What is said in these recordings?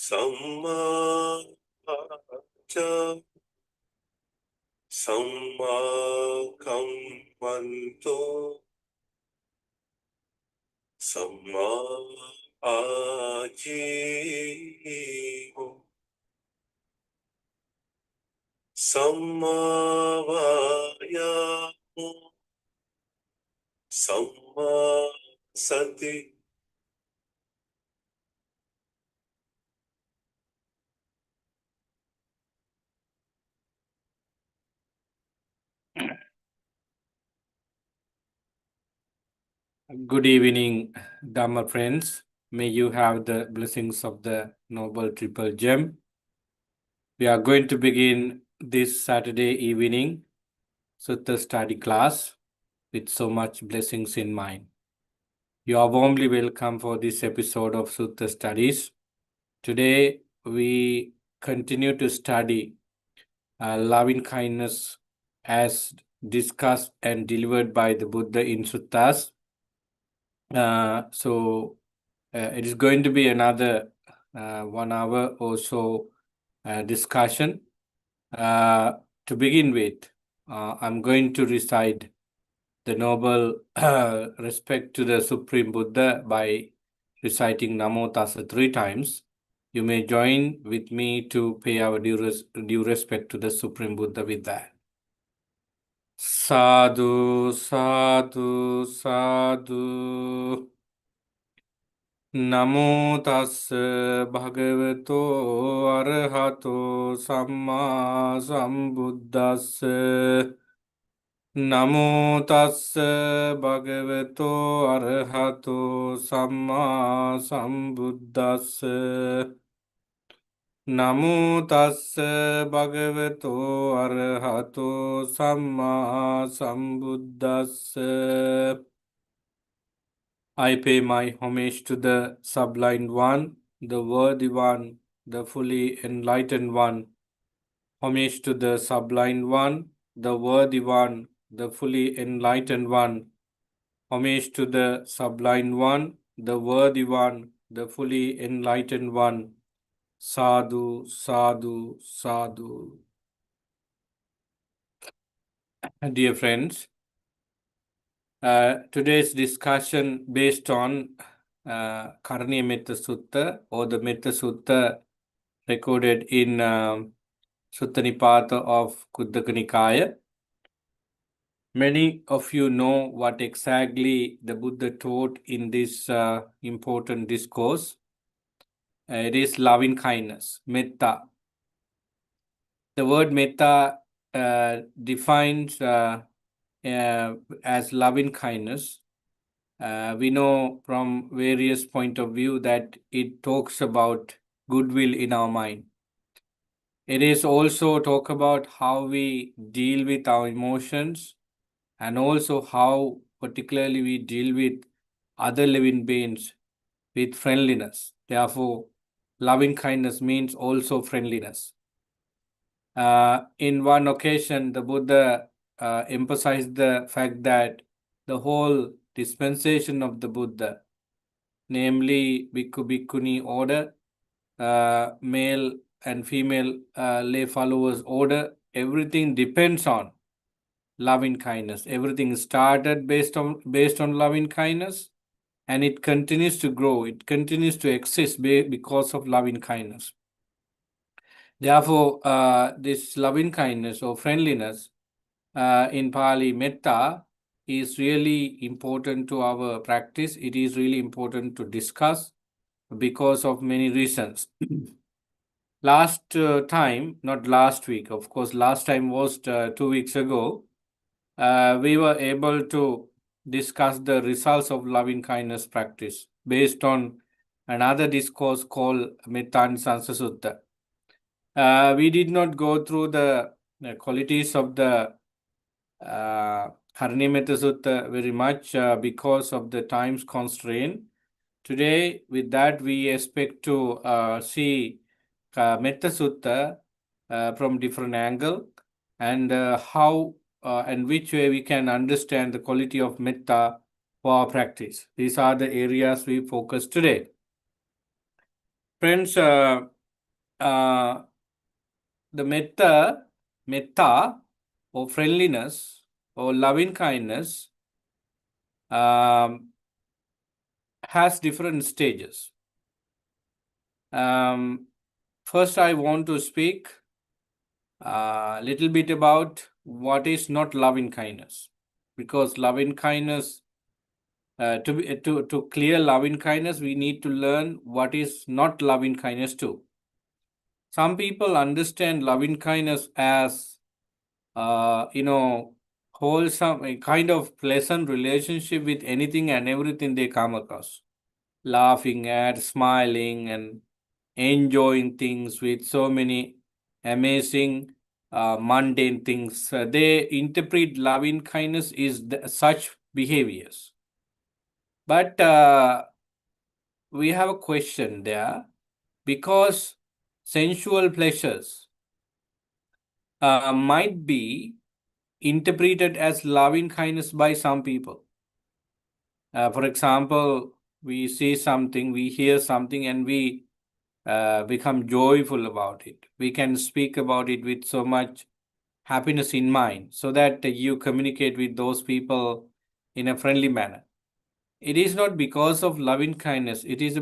Samma Vaca Samma Kammanto Samma Ajivo Samma Vayamo Samma Sati. Good evening, Dharma friends. May you have the blessings of the Noble Triple Gem. We are going to begin this Saturday evening Sutta study class with so much blessings in mind. You are warmly welcome for this episode of Sutta Studies. Today we continue to study loving kindness as discussed and delivered by the Buddha in Suttas. It is going to be another 1 hour or so discussion. To begin with, I'm going to recite the noble respect to the Supreme Buddha by reciting Namo Tassa 3 times. You may join with me to pay our due respect to the Supreme Buddha with that. Sadhu, sadhu, sadhu. Namo tassa bhagavato arahato samma sambuddhassa. Namo tassa bhagavato arahato samma sambuddhassa. Namo tassa bhagavato arahato samma sambuddhassa. I pay my homage to the Sublime One, the Worthy One, the Fully Enlightened One. Homage to the Sublime One, the Worthy One, the Fully Enlightened One. Homage to the Sublime One, the Worthy One, the Fully Enlightened One. Sadhu, sadhu, sadhu. Dear friends, today's discussion based on Karaniya Metta Sutta or the Metta Sutta recorded in Sutta Nipata of Kuddaka Nikaya. Many of you know what exactly the Buddha taught in this important discourse. It is loving kindness, metta. The word metta defines as loving kindness. We know from various point of view that it talks about goodwill in our mind. It is also talk about how we deal with our emotions and also how particularly we deal with other living beings with friendliness. Therefore, loving kindness means also friendliness. In one occasion, the Buddha emphasized the fact that the whole dispensation of the Buddha, namely Bhikkhu Bhikkhuni order, male and female lay followers order, everything depends on loving kindness. Everything started based on loving kindness, and it continues to grow. It continues to exist because of loving kindness. Therefore, this loving kindness or friendliness in Pali Metta is really important to our practice. It is really important to discuss because of many reasons. Last time, not last week, of course, last time was 2 weeks ago, we were able to discuss the results of loving kindness practice based on another discourse called Mettanisansa Sutta. We did not go through the qualities of the Karaniya Metta Sutta very much because of the time's constraint. Today, with that, we expect to see Metta Sutta from different angle and how and which way we can understand the quality of metta for our practice. These are the areas we focus today. Friends, the metta or friendliness or loving kindness has different stages. First, I want to speak a little bit about what is not loving kindness, because loving kindness, to clear loving kindness, we need to learn what is not loving kindness too. Some people understand loving kindness as wholesome, a kind of pleasant relationship with anything and everything they come across, laughing at, smiling, and enjoying things with so many amazing mundane things. They interpret loving kindness is such behaviors. But we have a question there, because sensual pleasures might be interpreted as loving kindness by some people. For example, we see something, we hear something, and we become joyful about it. We can speak about it with so much happiness in mind, so that you communicate with those people in a friendly manner. It is not because of loving kindness. It is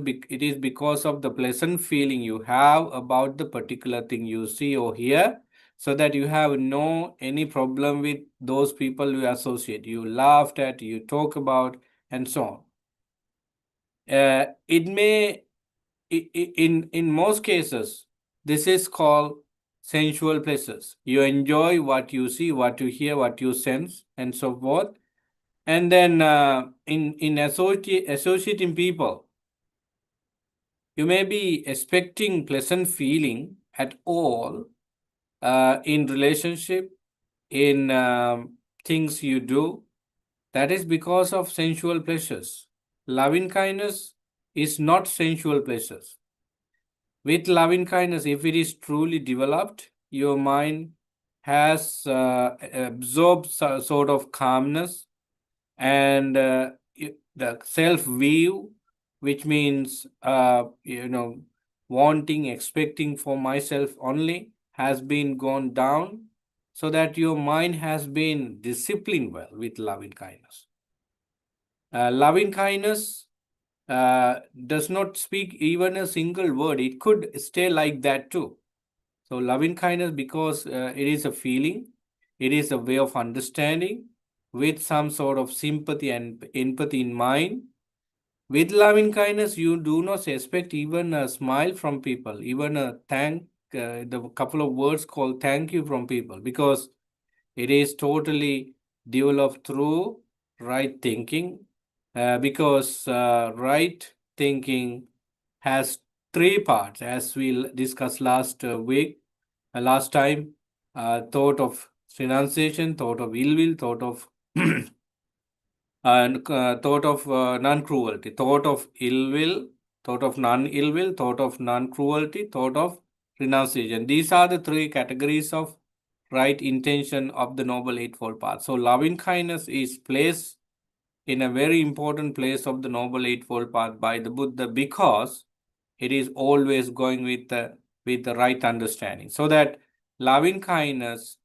because of the pleasant feeling you have about the particular thing you see or hear, so that you have no any problem with those people you associate, you laughed at, you talk about, and so on. It may, in most cases, this is called sensual pleasures. You enjoy what you see, what you hear, what you sense, and so forth. And then in associating people, you may be expecting pleasant feeling at all in relationship, in things you do. That is because of sensual pleasures. Loving kindness is not sensual pleasures. With loving kindness, if it is truly developed, your mind has absorbed sort of calmness, and the self view, which means wanting, expecting for myself only, has been gone down, so that your mind has been disciplined well with loving kindness. Loving kindness does not speak even a single word. It could stay like that too. So loving kindness, because it is a feeling, it is a way of understanding with some sort of sympathy and empathy in mind. With loving kindness, you do not expect even a smile from people, even a the couple of words called thank you from people, because it is totally developed through right thinking. Because right thinking has three parts, as we discussed last time. Thought of renunciation, thought of ill will, thought of thought of non-cruelty, thought of ill will, thought of non-ill will, thought of non-cruelty, thought of renunciation. These are the three categories of right intention of the Noble Eightfold Path. So loving kindness is placed in a very important place of the Noble Eightfold Path by the Buddha, because it is always going with the right understanding. So that loving kindness,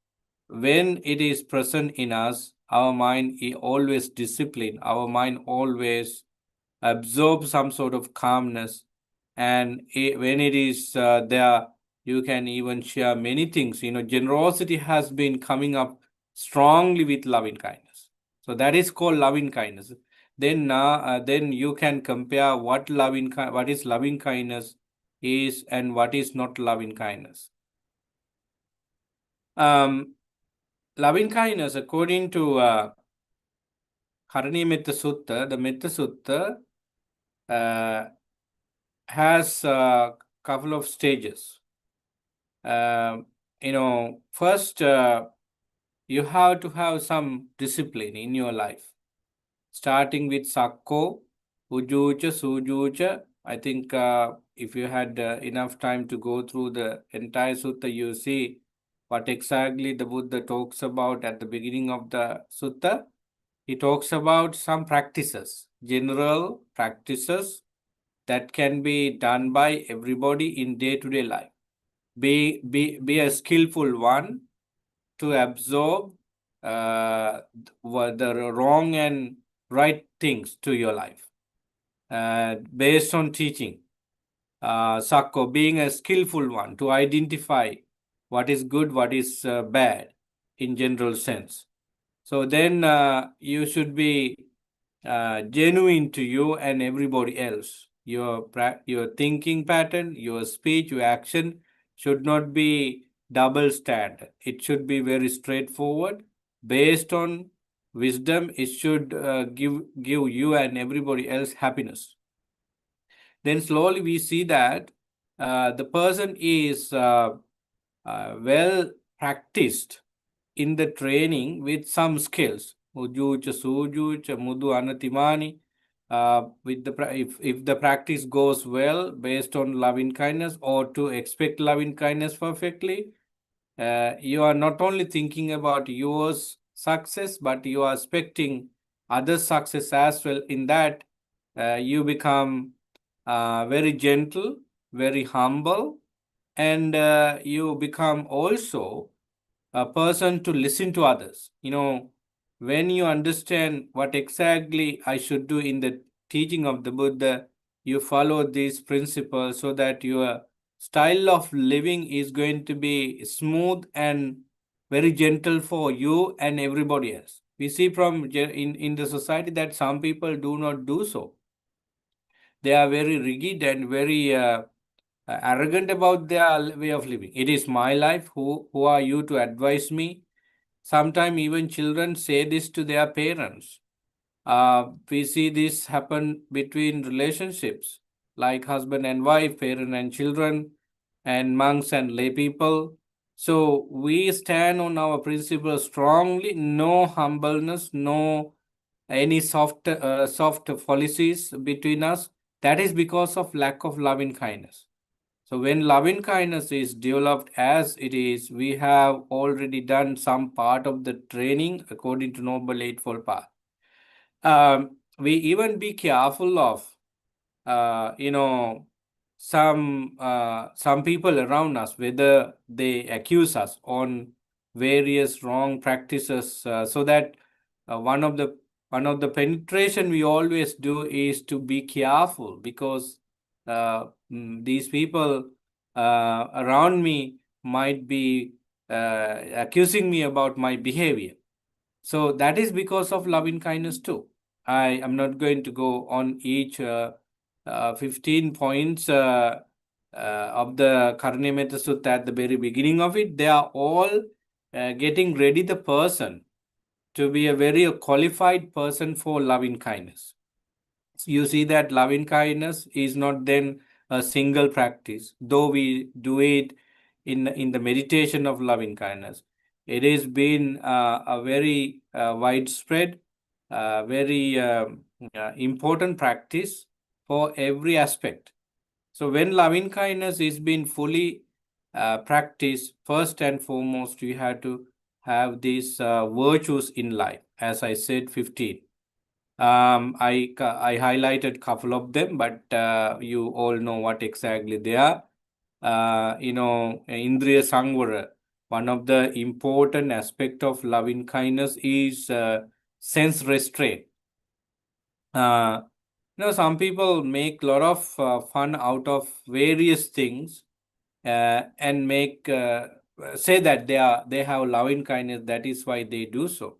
when it is present in us, our mind is always disciplined, our mind always absorbs some sort of calmness, and when it is there, you can even share many things. Generosity has been coming up strongly with loving kindness. So that is called loving kindness. Then you can compare what is loving kindness is and what is not loving kindness. Loving kindness, according to Karani Metta Sutta, the Metta Sutta has a couple of stages. First, you have to have some discipline in your life, starting with Sakko, Ujucha, Sujucha. I think if you had enough time to go through the entire sutta, you see what exactly the Buddha talks about at the beginning of the sutta. He talks about some practices, general practices that can be done by everybody in day-to-day life. be a skillful one to absorb the wrong and right things to your life based on teaching. Sakko, being a skillful one to identify what is good, what is bad in general sense. So then you should be genuine to you and everybody else. Your thinking pattern, your speech, your action should not be double standard. It should be very straightforward, based on wisdom. It should give you and everybody else happiness. Then slowly we see that the person is well practiced in the training with some skills. Ujucha, sujucha, mudu anatimani. With the if the practice goes well based on loving kindness, or to expect loving kindness perfectly, you are not only thinking about yours success, but you are expecting others' success as well. In that, you become very gentle, very humble, and you become also a person to listen to others. When you understand what exactly I should do in the teaching of the Buddha, you follow these principles so that your style of living is going to be smooth and very gentle for you and everybody else. We see from in the society that some people do not do so. They are very rigid and very arrogant about their way of living. It is my life. Who are you to advise me? Sometimes even children say this to their parents. We see this happen between relationships like husband and wife, parent and children, and monks and lay people. So we stand on our principles strongly. No humbleness, no any soft policies between us. That is because of lack of loving kindness. So when loving kindness is developed as it is, we have already done some part of the training according to Noble Eightfold Path. We even be careful of, you know, some people around us, whether they accuse us on various wrong practices, so that one of the penetration we always do is to be careful, because these people around me might be accusing me about my behavior. So that is because of loving kindness too. I am not going to go on each 15 points of the Karnimeta Sutta at the very beginning of it. They are all getting ready the person to be a very qualified person for loving kindness. You see that loving kindness is not then a single practice, though we do it in the meditation of loving kindness. It has been a very widespread, very important practice for every aspect. So when loving kindness is being fully practiced, first and foremost, you have to have these virtues in life. As I said, 15. I highlighted couple of them, but you all know what exactly they are. Indriya Sangvara, one of the important aspect of loving kindness is sense restraint. Some people make a lot of fun out of various things and make say that they have loving kindness. That is why they do so.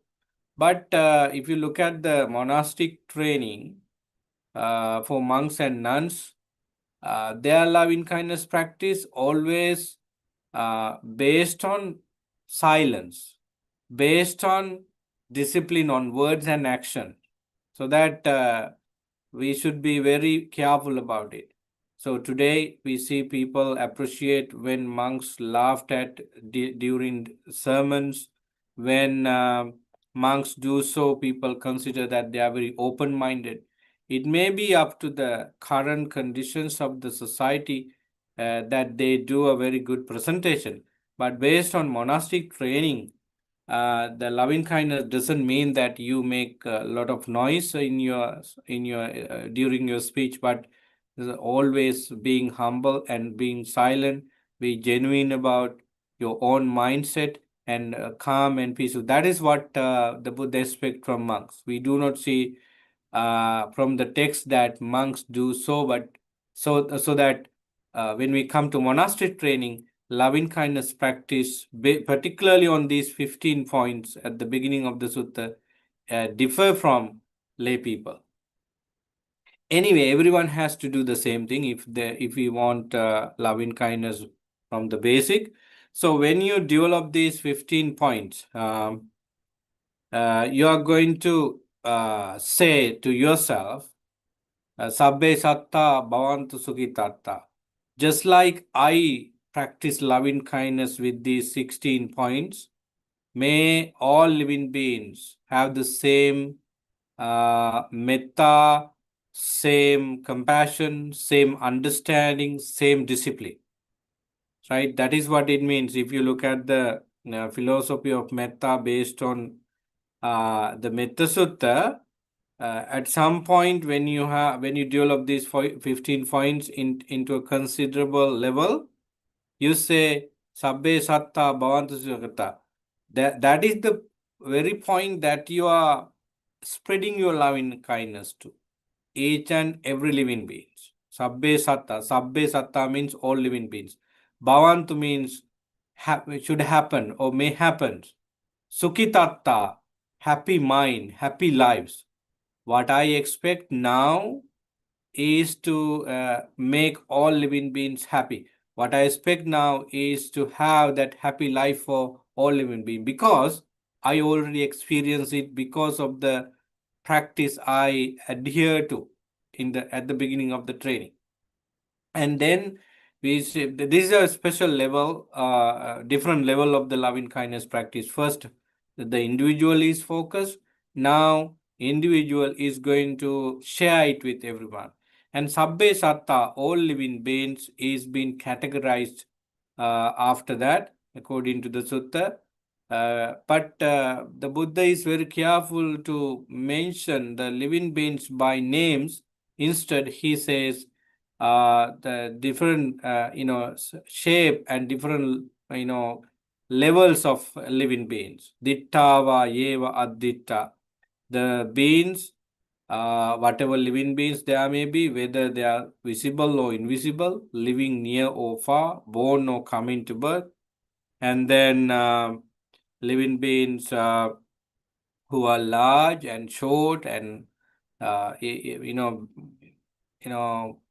But if you look at the monastic training for monks and nuns, their loving kindness practice always based on silence, based on discipline on words and action, so that we should be very careful about it. So today we see people appreciate when monks laughed at during sermons. When monks do so, people consider that they are very open-minded. It may be up to the current conditions of the society that they do a very good presentation. But based on monastic training, the loving kindness doesn't mean that you make a lot of noise in your during your speech, but always being humble and being silent, be genuine about your own mindset and calm and peaceful. That is what the Buddha expects from monks. We do not see from the text that monks do so, but so that when we come to monastery training, loving kindness practice, particularly on these 15 points at the beginning of the sutta, differ from lay people. Anyway, everyone has to do the same thing if we want loving kindness from the basic. So when you develop these 15 points, you are going to say to yourself, Sabbe satta bhavantu sukhitatta. Just like I practice loving kindness with these 16 points, may all living beings have the same metta, same compassion, same understanding, same discipline. Right? That is what it means. If you look at the philosophy of metta based on the Metta Sutta, at some point when you develop these 15 points into a considerable level, you say Sabbe Satta Bhavantu Sukhita. That is the very point that you are spreading your loving kindness to each and every living beings. Sabbe Satta means all living beings. Bhavantu means should happen or may happen. Sukhitatta, happy mind, happy lives. What I expect now is to make all living beings happy. What I expect now is to have that happy life for all living beings because I already experienced it because of the practice I adhere to at the beginning of the training. And then this is a special level, different level of the loving kindness practice. First, the individual is focused. Now, individual is going to share it with everyone. And Sabbe Satta, all living beings, is being categorized after that, according to the Sutta. But the Buddha is very careful to mention the living beings by names. Instead, he says the different, shape and different, levels of living beings. Dittava, Yeva, Additta. The beings, whatever living beings there may be, whether they are visible or invisible, living near or far, born or coming to birth, and then living beings who are large and short, and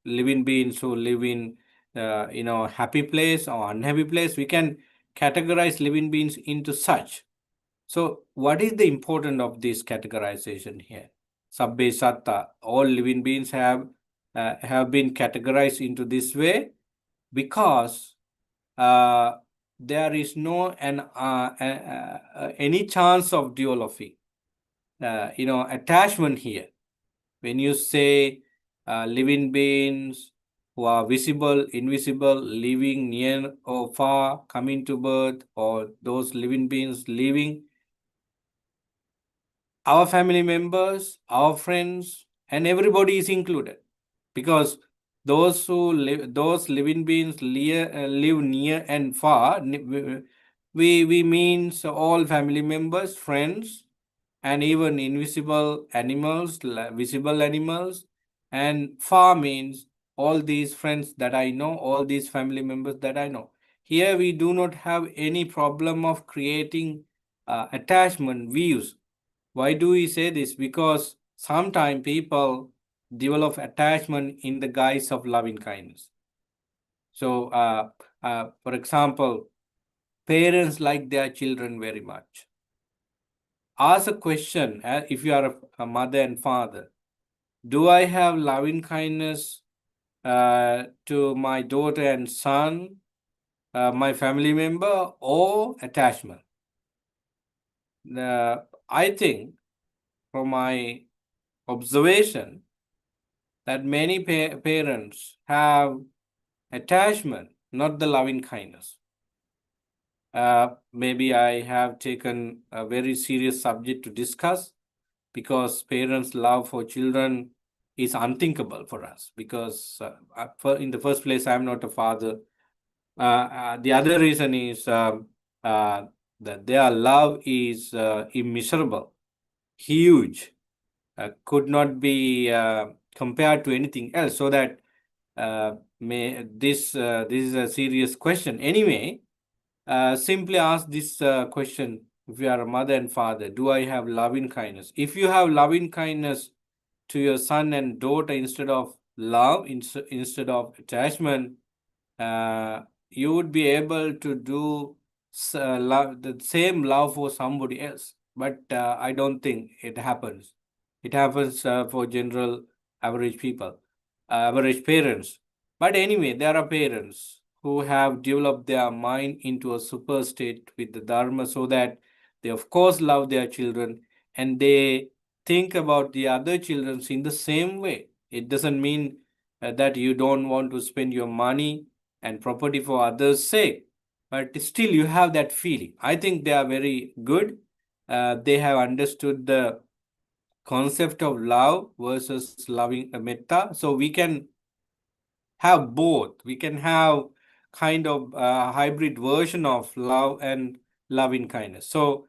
living beings who live in happy place or unhappy place. We can categorize living beings into such. So what is the importance of this categorization here? Sabbe Satta, all living beings have been categorized into this way because there is no any chance of duality, attachment here. When you say living beings who are visible, invisible, living near or far, coming to birth, or those living beings living, our family members, our friends, and everybody is included, because those living beings live near and far. We means all family members, friends, and even invisible animals, visible animals, and far means all these friends that I know, all these family members that I know. Here we do not have any problem of creating attachment views. Why do we say this? Because sometimes people develop attachment in the guise of loving kindness. So, for example, parents like their children very much. Ask a question, if you are a mother and father, do I have loving kindness to my daughter and son, my family member, or attachment? I think from my observation that many parents have attachment, not the loving kindness. Maybe I have taken a very serious subject to discuss, because parents' love for children is unthinkable for us. Because in the first place, I'm not a father. The other reason is that their love is immeasurable, huge, could not be compared to anything else. So that this is a serious question. Anyway, simply ask this question: if you are a mother and father, do I have loving kindness? If you have loving kindness to your son and daughter instead of love, instead of attachment, uh, you would be able to do love, the same love for somebody else. But I don't think it happens. It happens for general average people, average parents. But anyway, there are parents who have developed their mind into a super state with the Dharma, so that they, of course, love their children, and they think about the other children in the same way. It doesn't mean that you don't want to spend your money and property for others' sake, but still you have that feeling. I think they are very good. They have understood the concept of love versus loving metta. So we can have both. We can have kind of hybrid version of love and loving kindness. So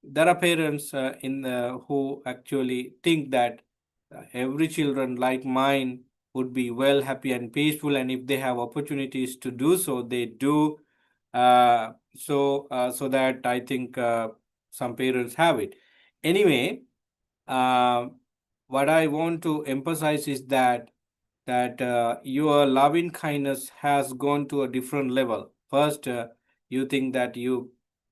there are parents who actually think that every children like mine would be well, happy, and peaceful, and if they have opportunities to do so, they do. So that I think some parents have it. Anyway, uh, what I want to emphasize is that your loving kindness has gone to a different level. First, you think that you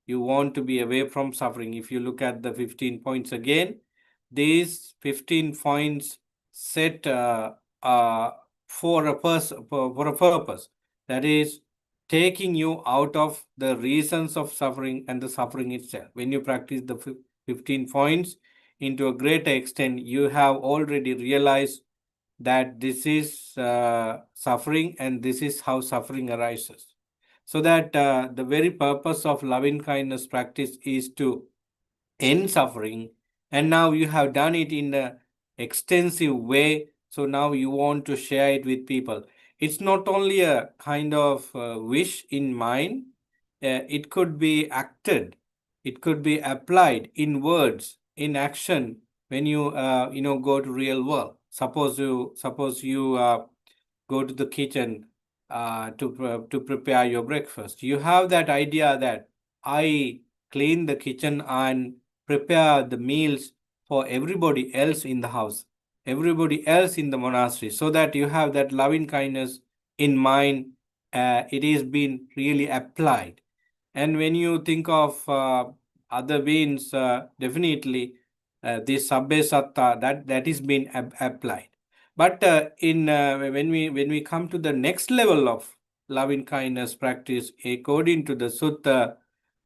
want to be away from suffering. If you look at the 15 points again, these 15 points set for a for a purpose. That is taking you out of the reasons of suffering and the suffering itself. When you practice the 15 points into a greater extent, you have already realized that this is suffering and this is how suffering arises. So that the very purpose of loving kindness practice is to end suffering, and now you have done it in a extensive way, so now you want to share it with people. It's not only a kind of wish in mind, it could be acted, it could be applied in words, in action, when you go to real world. Suppose you go to the kitchen to prepare your breakfast. You have that idea that I clean the kitchen and prepare the meals for everybody else in the house, everybody else in the monastery, so that you have that loving kindness in mind. It is being really applied. And when you think of other beings, definitely this sabbe satta, that is being applied. But in when we come to the next level of loving kindness practice, according to the sutta,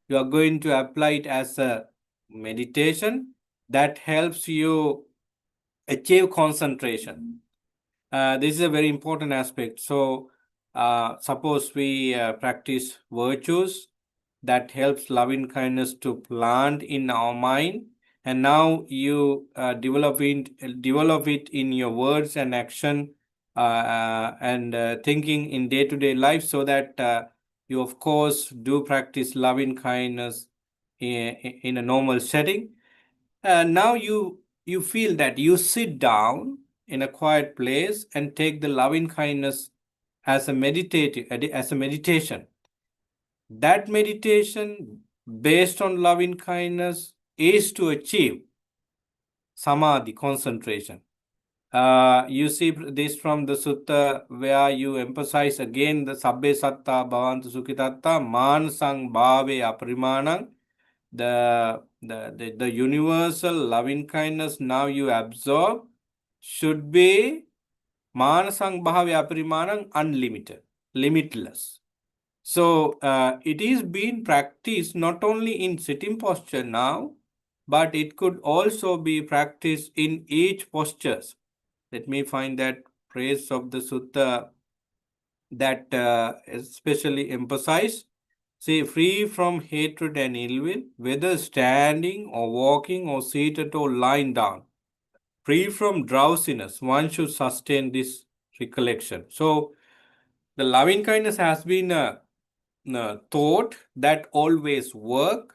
you are going to apply it as a meditation that helps you achieve concentration. This is a very important aspect. So, suppose we practice virtues that helps loving kindness to plant in our mind, and now you develop it in your words and action, and thinking in day-to-day life, so that you of course do practice loving kindness in a normal setting. Now you feel that you sit down in a quiet place and take the loving kindness as a meditation. That meditation based on loving kindness is to achieve samadhi, concentration. You see this from the sutta, where you emphasize again the sabbe satta bhavantu sukhitatta mansang bhave aparimanang, the universal loving kindness now you absorb should be manasang bhave aparimanang, unlimited, limitless. So it is being practiced not only in sitting posture now, but it could also be practiced in each postures. Let me find that phrase of the sutta that especially emphasize. Say, free from hatred and ill will, whether standing or walking or seated or lying down. Free from drowsiness, one should sustain this recollection. So, the loving kindness has been thought that always work.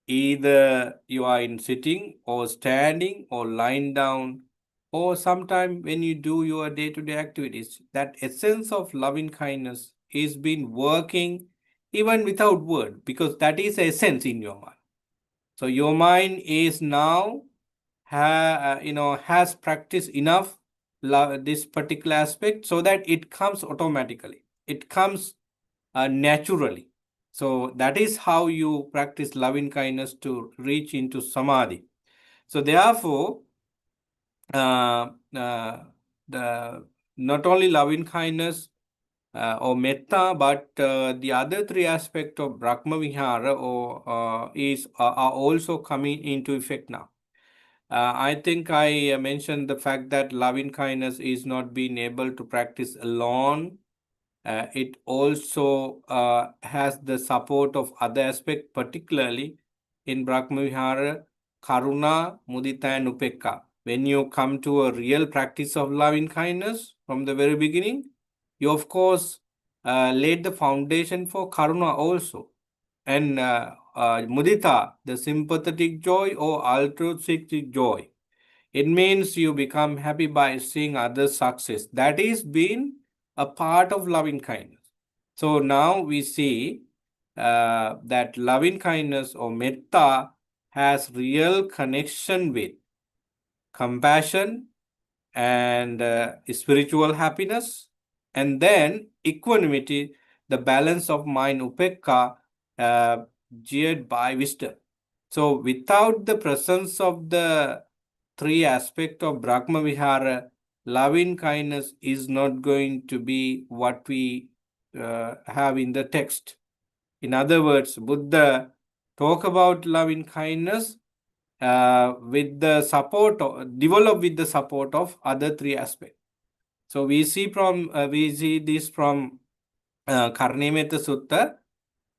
Either you are in sitting or standing or lying down, or sometime when you do your day-to-day activities. That essence of loving kindness is been working even without word, because that is essence in your mind. So your mind is now has practiced enough this particular aspect, so that it comes automatically. It comes naturally. So that is how you practice loving kindness to reach into samadhi. So therefore, uh, uh, the not only loving kindness or metta, but the other three aspects of Brahma Vihara or are also coming into effect now. I think I mentioned the fact that loving kindness is not being able to practice alone. It also has the support of other aspects, particularly in Brahmavihara, Karuna, Mudita, and Upekka. When you come to a real practice of loving kindness from the very beginning, you of course laid the foundation for Karuna also. And Mudita, the sympathetic joy or altruistic joy. It means you become happy by seeing others' success. That is being a part of loving kindness. So now we see that loving kindness or metta has real connection with compassion and spiritual happiness, and then equanimity, the balance of mind, upekka, uh, geared by wisdom. So without the presence of the three aspects of Brahma Vihara, loving kindness is not going to be what we have in the text. In other words, Buddha talk about loving kindness with the support of, develop with the support of other three aspects. So we see this from Karnimeta Sutta.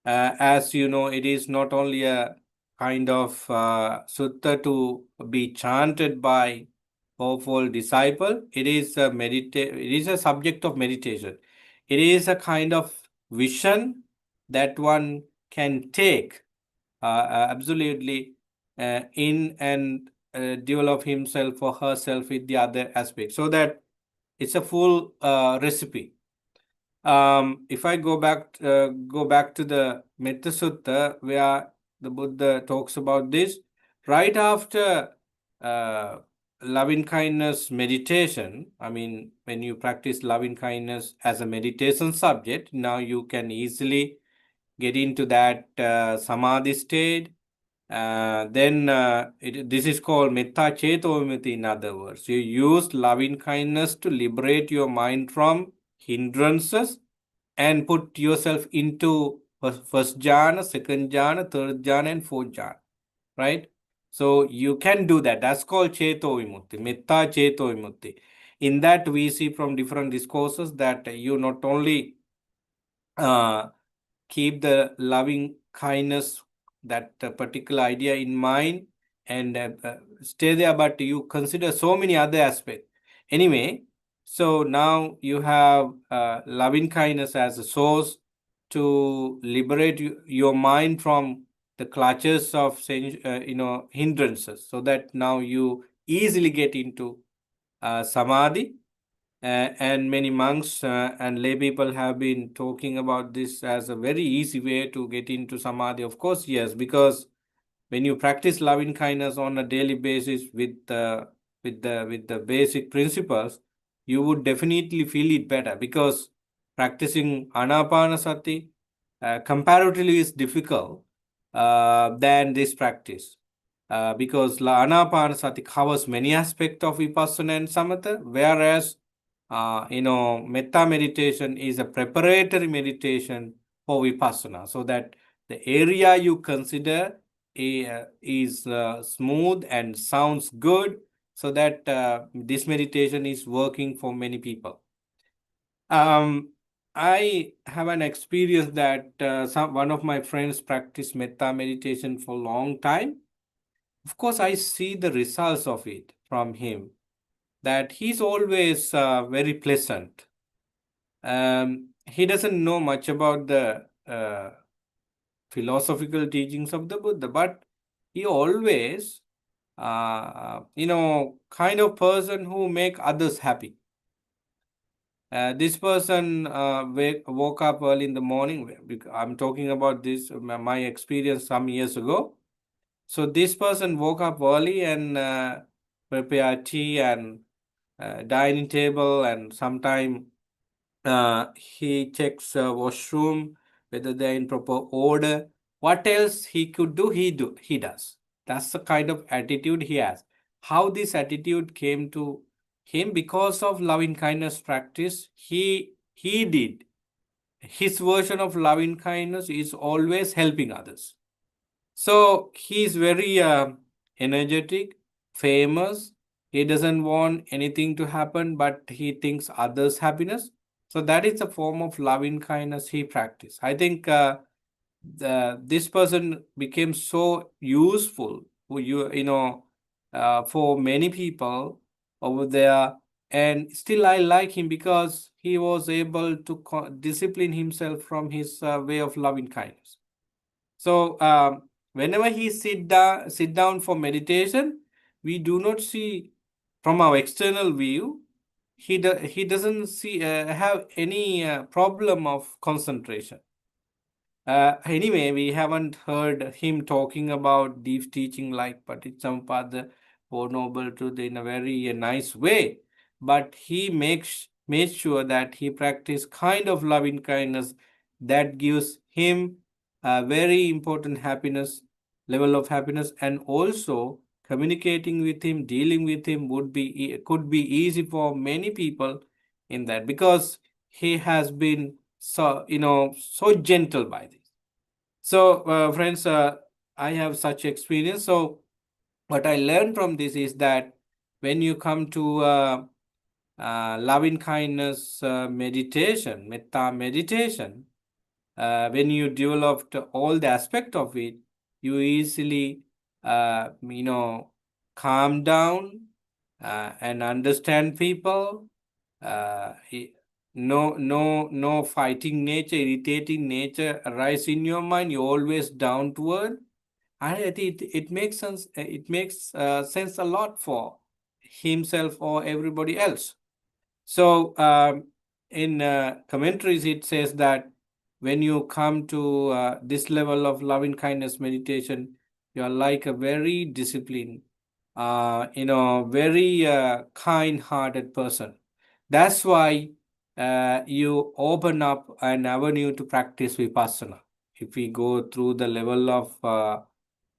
As you know, it is not only a kind of sutta to be chanted by hopeful disciple. It is a It is a subject of meditation. It is a kind of vision that one can take absolutely in and develop himself or herself with the other aspects, so that it's a full recipe. If I go back to the Metta Sutta, where the Buddha talks about this, right after uh, loving kindness meditation. I mean, when you practice loving kindness as a meditation subject, now you can easily get into that samadhi state. This is called metta cheto vimiti. In other words, you use loving kindness to liberate your mind from hindrances and put yourself into first jhana, second jhana, third jhana, and fourth jhana, right? So you can do that. That's called cheto vimutti, metta cheto vimutti. In that, we see from different discourses that you not only uh, keep the loving kindness, that particular idea in mind, and stay there, but you consider so many other aspects. Anyway, so now you have loving kindness as a source to liberate your mind from the clutches of hindrances, so that now you easily get into samadhi. And many monks and lay people have been talking about this as a very easy way to get into samadhi. Of course, yes, because when you practice loving kindness on a daily basis with the basic principles, you would definitely feel it better, because practicing anapanasati comparatively is difficult than this practice. Because anapanasati covers many aspects of vipassana and samatha, whereas metta meditation is a preparatory meditation for vipassana, so that the area you consider is smooth and sounds good, so that this meditation is working for many people. I have an experience that one of my friends practiced metta meditation for a long time. Of course, I see the results of it from him, that he's always very pleasant. He doesn't know much about the philosophical teachings of the Buddha, but he always, kind of person who make others happy. This person woke up early in the morning. I'm talking about this, my experience some years ago. So this person woke up early and prepared tea and dining table, and sometime he checks washroom whether they're in proper order. What else he could do, he does. That's the kind of attitude he has. How this attitude came to him? Because of loving kindness practice, he did. His version of loving kindness is always helping others. So he's very energetic, famous. He doesn't want anything to happen, but he thinks others' happiness. So that is a form of loving kindness he practiced. I think this person became so useful for for many people over there. And still, I like him because he was able to discipline himself from his way of loving kindness. So whenever he sit down for meditation, we do not see from our external view. He doesn't see have any problem of concentration. Anyway, we haven't heard him talking about deep teaching like Paticampada or Noble Truth in a very nice way, but he made sure that he practiced kind of loving kindness that gives him a very important happiness, level of happiness, and also communicating with him, dealing with him could be easy for many people in that, because he has been so gentle by this. So friends, I have such experience. So what I learned from this is that when you come to loving kindness meditation, metta meditation, when you developed all the aspect of it, you easily calm down and understand people. uh, no fighting nature, irritating nature arise in your mind. You're always down to earth. I think it makes sense. It makes sense a lot for himself or everybody else. So in commentaries, it says that when you come to this level of loving kindness meditation, you are like a very disciplined, very kind-hearted person. That's why you open up an avenue to practice vipassana. If we go through the level of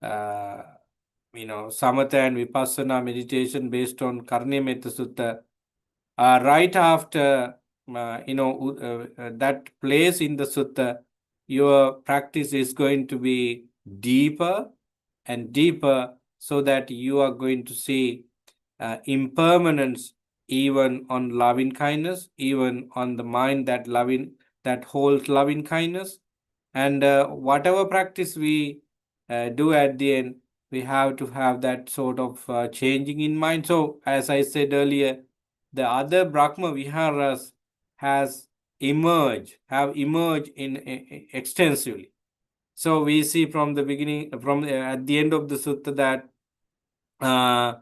samatha and vipassana meditation based on Karniya Metta Sutta, right after that place in the sutta, your practice is going to be deeper and deeper, so that you are going to see impermanence even on loving kindness, even on the mind that holds loving kindness. And whatever practice we do at the end, we have to have that sort of changing in mind. So as I said earlier, the other Brahma Viharas have emerged in extensively. So we see from the beginning, from at the end of the sutta, that uh,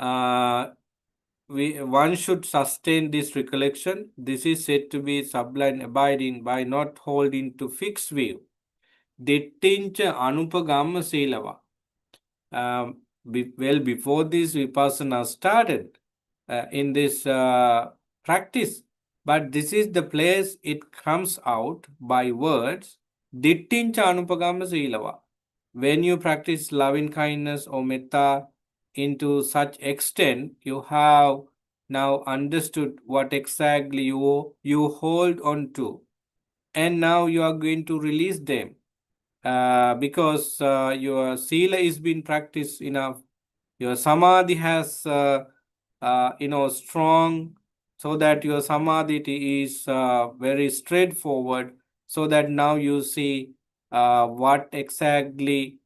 uh, one should sustain this recollection. This is said to be sublime abiding by not holding to fixed view. Dittincha anupagama silava. Before this vipassana started in this practice, but this is the place it comes out by words. Dittincha anupagama silava. When you practice loving kindness or metta into such extent, you have now understood what exactly you hold on to, and now you are going to release them because your sila is being practiced enough. Your samadhi has strong, so that your samadhi is very straightforward, so that now you see what exactly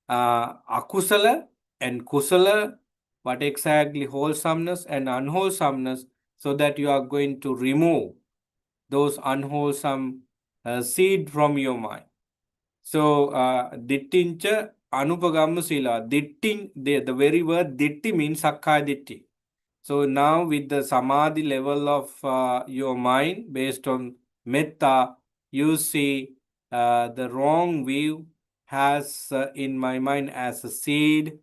akusala and kusala, what exactly wholesomeness and unwholesomeness, so that you are going to remove those unwholesome seed from your mind. So, dittincha anupagamma sila. Dittin, the very word ditti means sakkaya ditti. So now with the samadhi level of your mind based on metta, you see the wrong view has in my mind as a seed,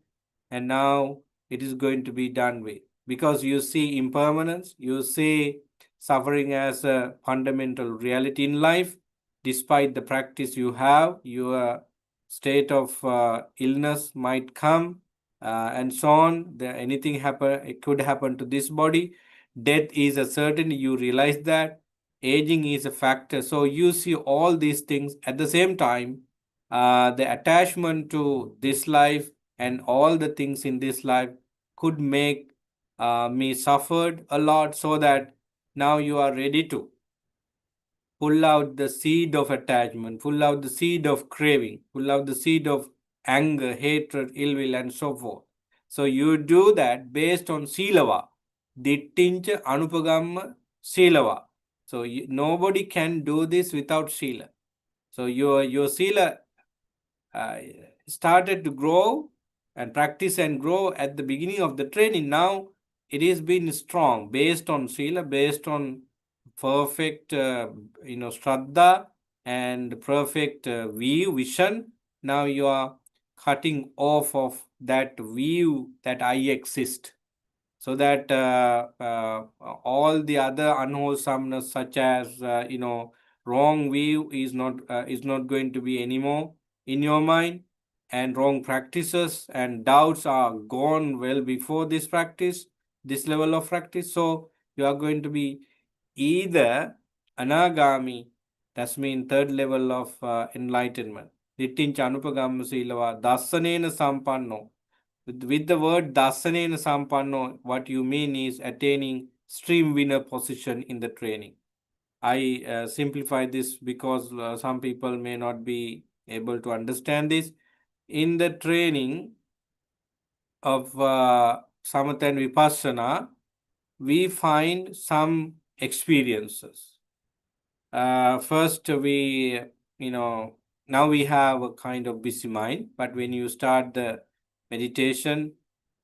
and now it is going to be done with. Because you see impermanence, you see suffering as a fundamental reality in life. Despite the practice you have, your state of illness might come, and so on. Anything happen, it could happen to this body. Death is a certain, you realize that. Aging is a factor. So you see all these things at the same time. The attachment to this life and all the things in this life could make me suffered a lot, so that now you are ready to pull out the seed of attachment, pull out the seed of craving, pull out the seed of anger, hatred, ill will, and so forth. So you do that based on silava, dittincha anupagamma silava. So nobody can do this without sila. So your sila uh, started to grow and practice and grow at the beginning of the training. Now it is been strong based on sila, based on perfect shraddha and perfect vision. Now you are cutting off of that view that I exist, so that all the other unwholesomeness, such as wrong view, is not going to be anymore in your mind, and wrong practices and doubts are gone well before this practice, this level of practice. So you are going to be either anagami, that's mean third level of enlightenment, dittincha anupagamma silava dassanena sampanno. With the word dasanena sampanno, what you mean is attaining stream winner position in the training. I simplify this because some people may not be able to understand this. In the training of Samatha and Vipassana, we find some experiences. First, now we have a kind of busy mind, but when you start the meditation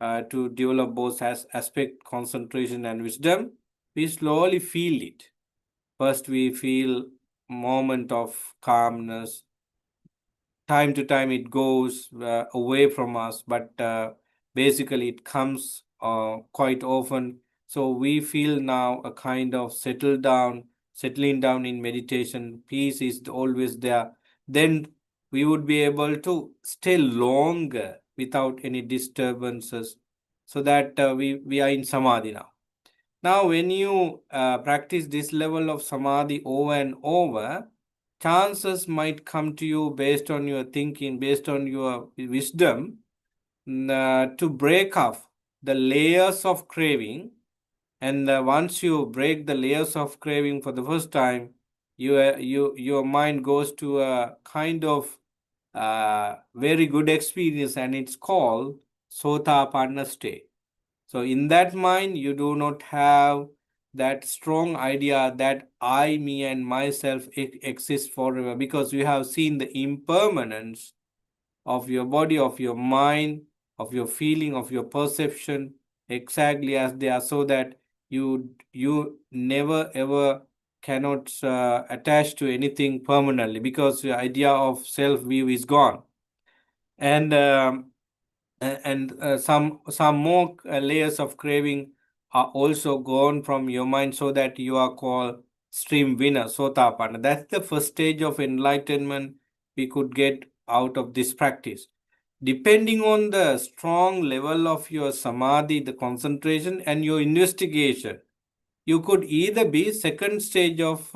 to develop both aspect, concentration and wisdom, we slowly feel it. First, we feel moment of calmness. Time to time, it goes away from us, but basically, it comes quite often. So we feel now a kind of settling down in meditation. Peace is always there. Then we would be able to stay longer without any disturbances, so that we are in samadhi now. Now, when you practice this level of samadhi over and over, chances might come to you based on your thinking, based on your wisdom, to break off the layers of craving. And once you break the layers of craving for the first time, your mind goes to a kind of very good experience, and it's called sotapanna state. So in that mind, you do not have that strong idea that I, me, and myself exist forever, because you have seen the impermanence of your body, of your mind, of your feeling, of your perception, exactly as they are, so that you never ever cannot attach to anything permanently, because the idea of self view is gone. And some more layers of craving are also gone from your mind, so that you are called stream winner, sotapanna. That's the first stage of enlightenment we could get out of this practice. Depending on the strong level of your samadhi, the concentration, and your investigation, you could either be second stage of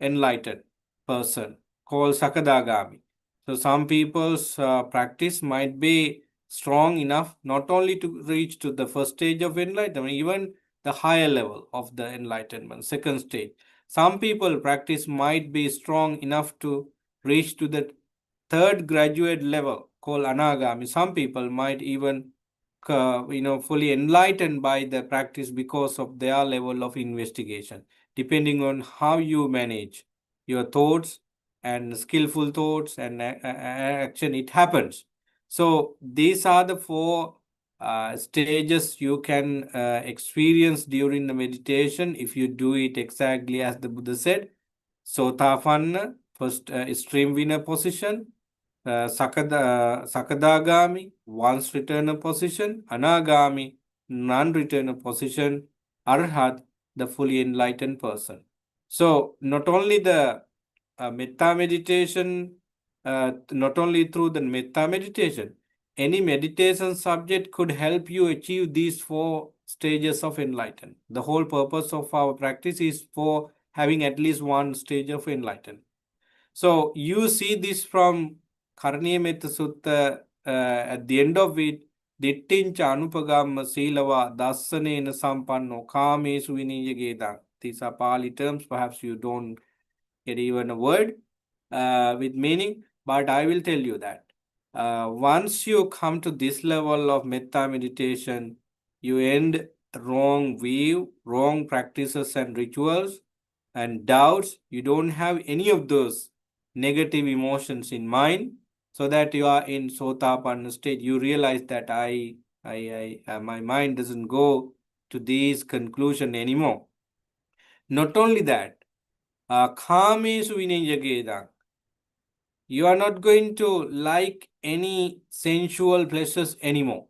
enlightened person called sakadagami. So some people's practice might be strong enough not only to reach to the first stage of enlightenment, even the higher level of the enlightenment, second stage. Some people practice might be strong enough to reach to the third graduate level called anagami. Some people might even fully enlightened by the practice because of their level of investigation, depending on how you manage your thoughts and skillful thoughts and action, it happens. So these are the four stages you can experience during the meditation if you do it exactly as the Buddha said. Sotapanna, first extreme winner position, Sakadagami, once returner position, Anagami, non-returner position, Arhat, the fully enlightened person. So not only the metta meditation, not only through the metta meditation, any meditation subject could help you achieve these four stages of enlightenment. The whole purpose of our practice is for having at least one stage of enlightenment. So you see this from Karniyametta Sutta at the end of it, Dittincha Anupagamma Silava Dasanena Sampanno Kamesu Viniyageda. These are Pali terms, perhaps you don't get even a word with meaning, but I will tell you that. Once you come to this level of metta meditation, you end wrong view, wrong practices and rituals and doubts. You don't have any of those negative emotions in mind, so that you are in Sotapanna state. You realize that my mind doesn't go to these conclusion anymore. Not only that, Kamesu Vinayageda, you are not going to like any sensual pleasures anymore.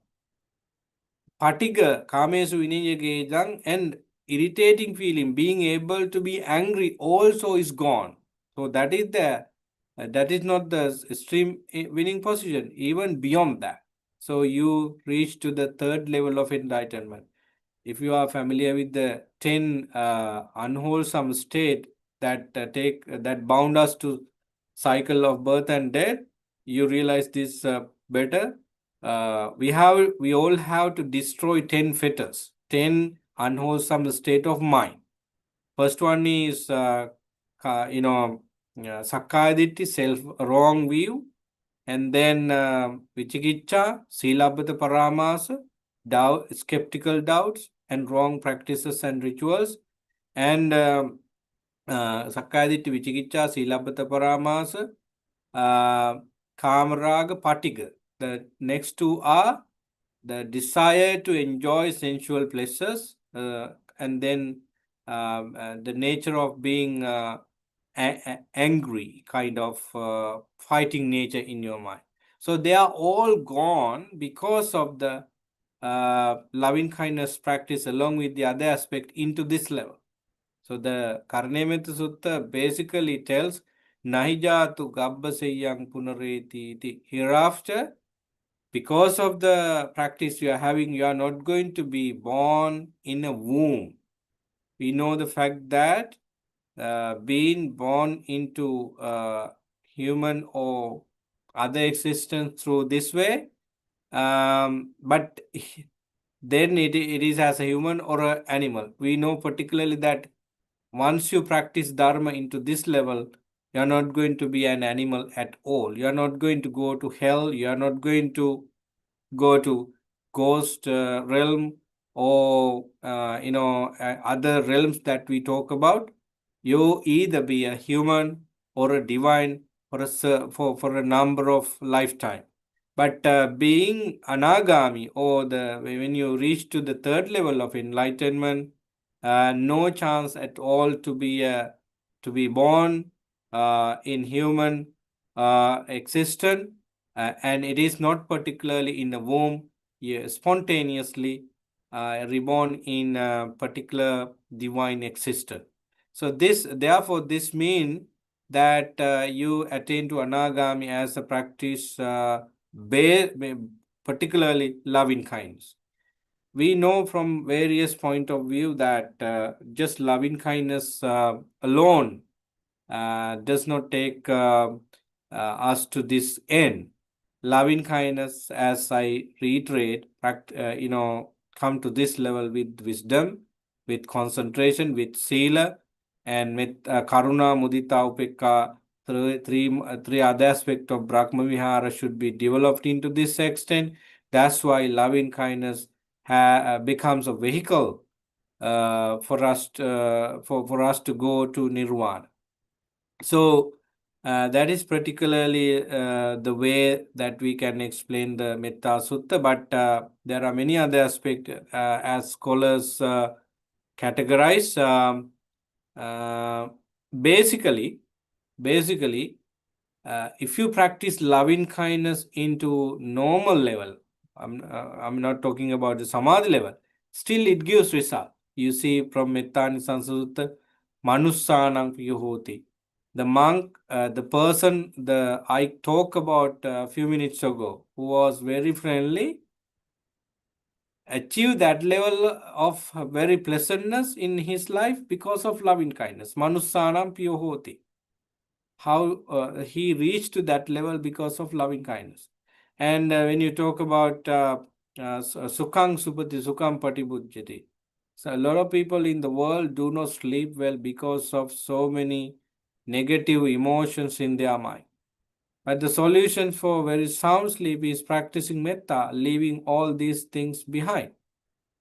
Patiga, Kamesu Vinayagedang, and irritating feeling, being able to be angry also is gone. So that is not the extreme winning position, even beyond that. So you reach to the third level of enlightenment. If you are familiar with the 10 unwholesome state that bound us to cycle of birth and death, you realize this better. We all have to destroy 10 fetters, 10 unwholesome state of mind. First one is Sakkaya Ditthi, self wrong view, and then Vichikicha, Silabbata Paramasa, skeptical doubts, and wrong practices and rituals, and Sakkaya Ditthi, Vichikicha, Silabbata Paramasa, Kamaraga, Patiga. The next two are the desire to enjoy sensual pleasures, and then the nature of being angry, kind of fighting nature in your mind. So they are all gone because of the loving kindness practice along with the other aspect into this level. So the Karniyametta Sutta basically tells Nahijatu Gabbaseyang Punareti iti. Hereafter, because of the practice you are having, you are not going to be born in a womb. We know the fact that being born into human or other existence through this way, but then it is as a human or an animal. We know particularly that once you practice Dharma into this level, you are not going to be an animal at all. You are not going to go to hell. You are not going to go to ghost realm or other realms that we talk about. You either be a human or a divine for a number of lifetime. But being anagami, or when you reach to the third level of enlightenment, no chance at all to be born in human existence, and it is not particularly in the womb, spontaneously reborn in a particular divine existence. So therefore this means that you attain to anagami as a practice particularly loving kindness. We know from various point of view that just loving kindness alone does not take us to this end. Loving kindness, as I reiterate, come to this level with wisdom, with concentration, with sila, and with karuna, mudita, upekka. Three other aspects of Brahma Vihara should be developed into this extent. That's why loving kindness becomes a vehicle for us to go to nirvana. So that is particularly the way that we can explain the Metta Sutta, but there are many other aspects as scholars categorize. Uh, basically, basically, if you practice loving kindness into normal level, I'm not talking about the samadhi level, still it gives result. You see from Mettani Sansutta, Manussanang Yuhoti. The monk, the person the I talked about a few minutes ago, who was very friendly, achieve that level of very pleasantness in his life because of loving kindness. Manussanam Piyohoti, how he reached to that level because of loving kindness. And when you talk about Sukhang Supati Sukham Patibujjati, so a lot of people in the world do not sleep well because of so many negative emotions in their mind. But the solution for very sound sleep is practicing metta, leaving all these things behind.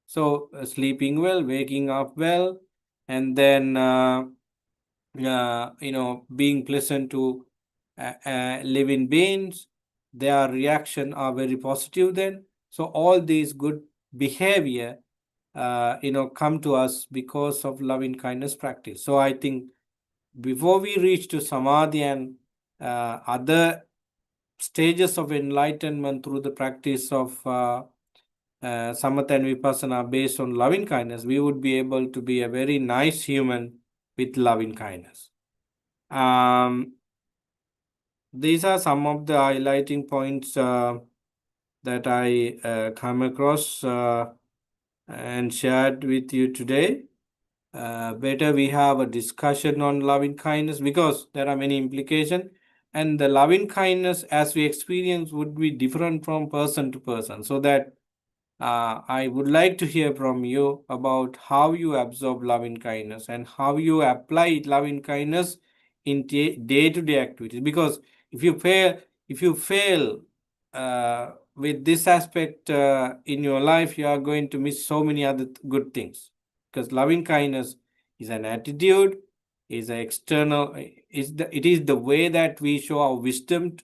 So, sleeping well, waking up well, and then being pleasant to living beings, their reaction are very positive then. So all these good behavior come to us because of loving kindness practice. So I think before we reach to samadhi and other stages of enlightenment through the practice of samatha and vipassana based on loving kindness, we would be able to be a very nice human with loving kindness. These are some of the highlighting points that I come across and shared with you today. Better we have a discussion on loving kindness because there are many implications, and the loving kindness as we experience would be different from person to person. So that I would like to hear from you about how you absorb loving kindness and how you apply loving kindness in day-to-day activities. Because if you fail with this aspect in your life, you are going to miss so many other good things. Because loving kindness is an attitude, is an external, it is the way that we show our wisdom.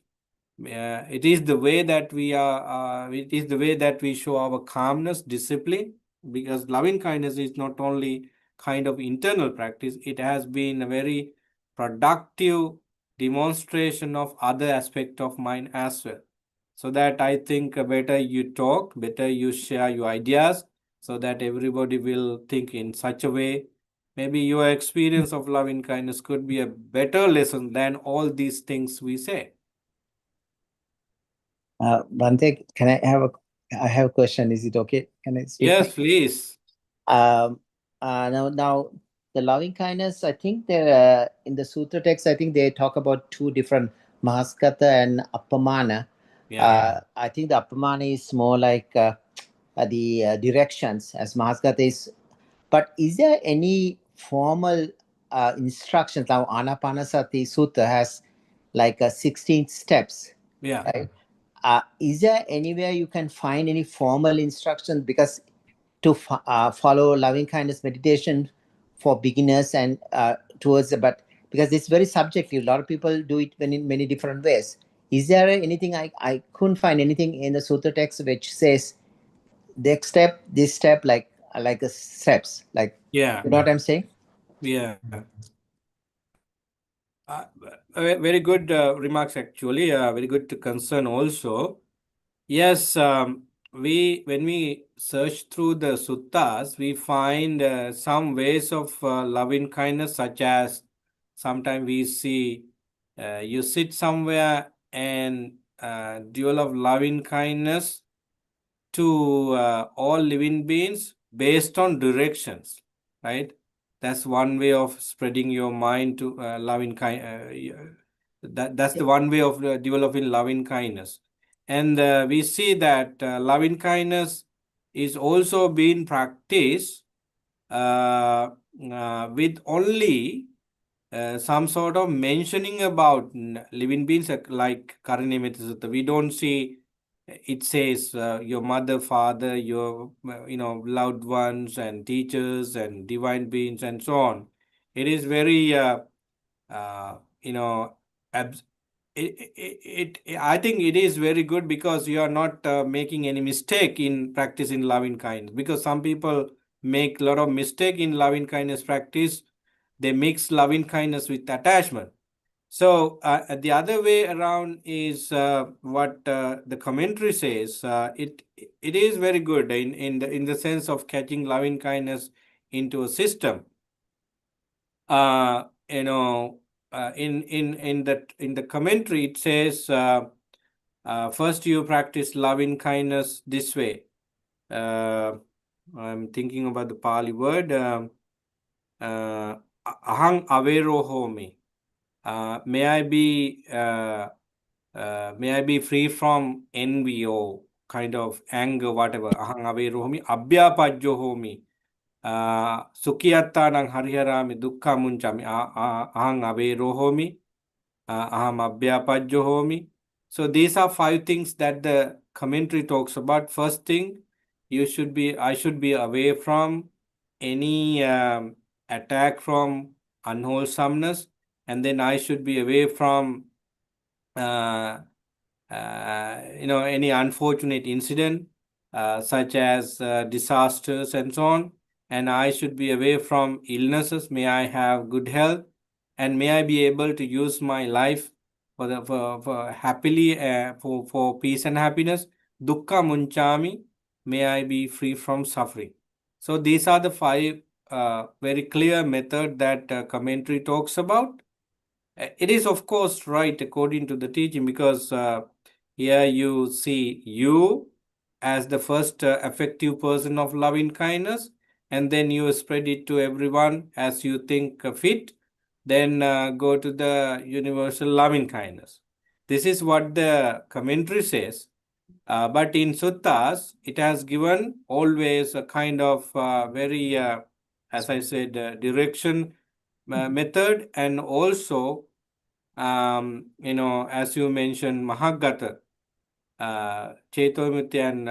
It is the way that it is the way that we show our calmness, discipline, because loving kindness is not only kind of internal practice, it has been a very productive demonstration of other aspect of mind as well. So that I think better you talk, better you share your ideas, so that everybody will think in such a way. Maybe your experience of loving kindness could be a better lesson than all these things we say. Bante, can I have a question? Is it okay? Can I speak now? Yes, please. Um, now, the loving kindness, I think in the sutra text, I think they talk about two different Mahaskata and Appamana. Yeah. I think the Appamana is more like the directions, as Mahaskata is. But is there any formal instructions? Now, Anapanasati Sutta has like 16 steps, Yeah. right? Is there anywhere you can find any formal instructions? Because to follow loving kindness meditation for beginners and towards, but because it's very subjective, a lot of people do it in many different ways. Is there anything? I couldn't find anything in the sutra text which says next step, this step, like steps, like, Yeah. you know what I'm saying? Yeah. Uh, Very good remarks, actually. Very good concern also. Yes, we when we search through the suttas, we find some ways of loving kindness, such as sometimes we see you sit somewhere and dual of loving kindness to all living beings based on directions, right? That's one way of spreading your mind to loving kind. That's the one way of developing loving kindness, and we see that loving kindness is also being practiced with only some sort of mentioning about living beings like Karinimita Sutta. We don't see it says your mother, father, your loved ones and teachers and divine beings and so on. It is very I think it is very good because you are not making any mistake in practicing loving kindness, because some people make a lot of mistake in loving kindness practice. They mix loving kindness with attachment. So the other way around is what the commentary says. It is very good in the sense of catching loving kindness into a system. In the commentary, it says first you practice loving kindness this way. I'm thinking about the Pali word. Ahang avero homi. May I be free from envy or kind of anger, whatever. Ahang avero homi. Abhyapajyo homi. Sukhiyatta hariharami dukkha munchami. Ahang avero homi. Aham abhyapajyo homi. So these are 5 things that the commentary talks about. First thing, I should be away from any attack from unwholesomeness, and then I should be away from any unfortunate incident such as disasters and so on, and I should be away from illnesses. May I have good health, and may I be able to use my life for happily for peace and happiness. Dukkha munchami, may I be free from suffering. So these are the 5 very clear method that commentary talks about. It is of course right according to the teaching, because here you see you as the first effective person of loving kindness, and then you spread it to everyone as you think fit. Then go to the universal loving kindness. This is what the commentary says. But in suttas, it has given always a kind of very, as I said, direction method, and also, as you mentioned, Mahagata, Chetomiti and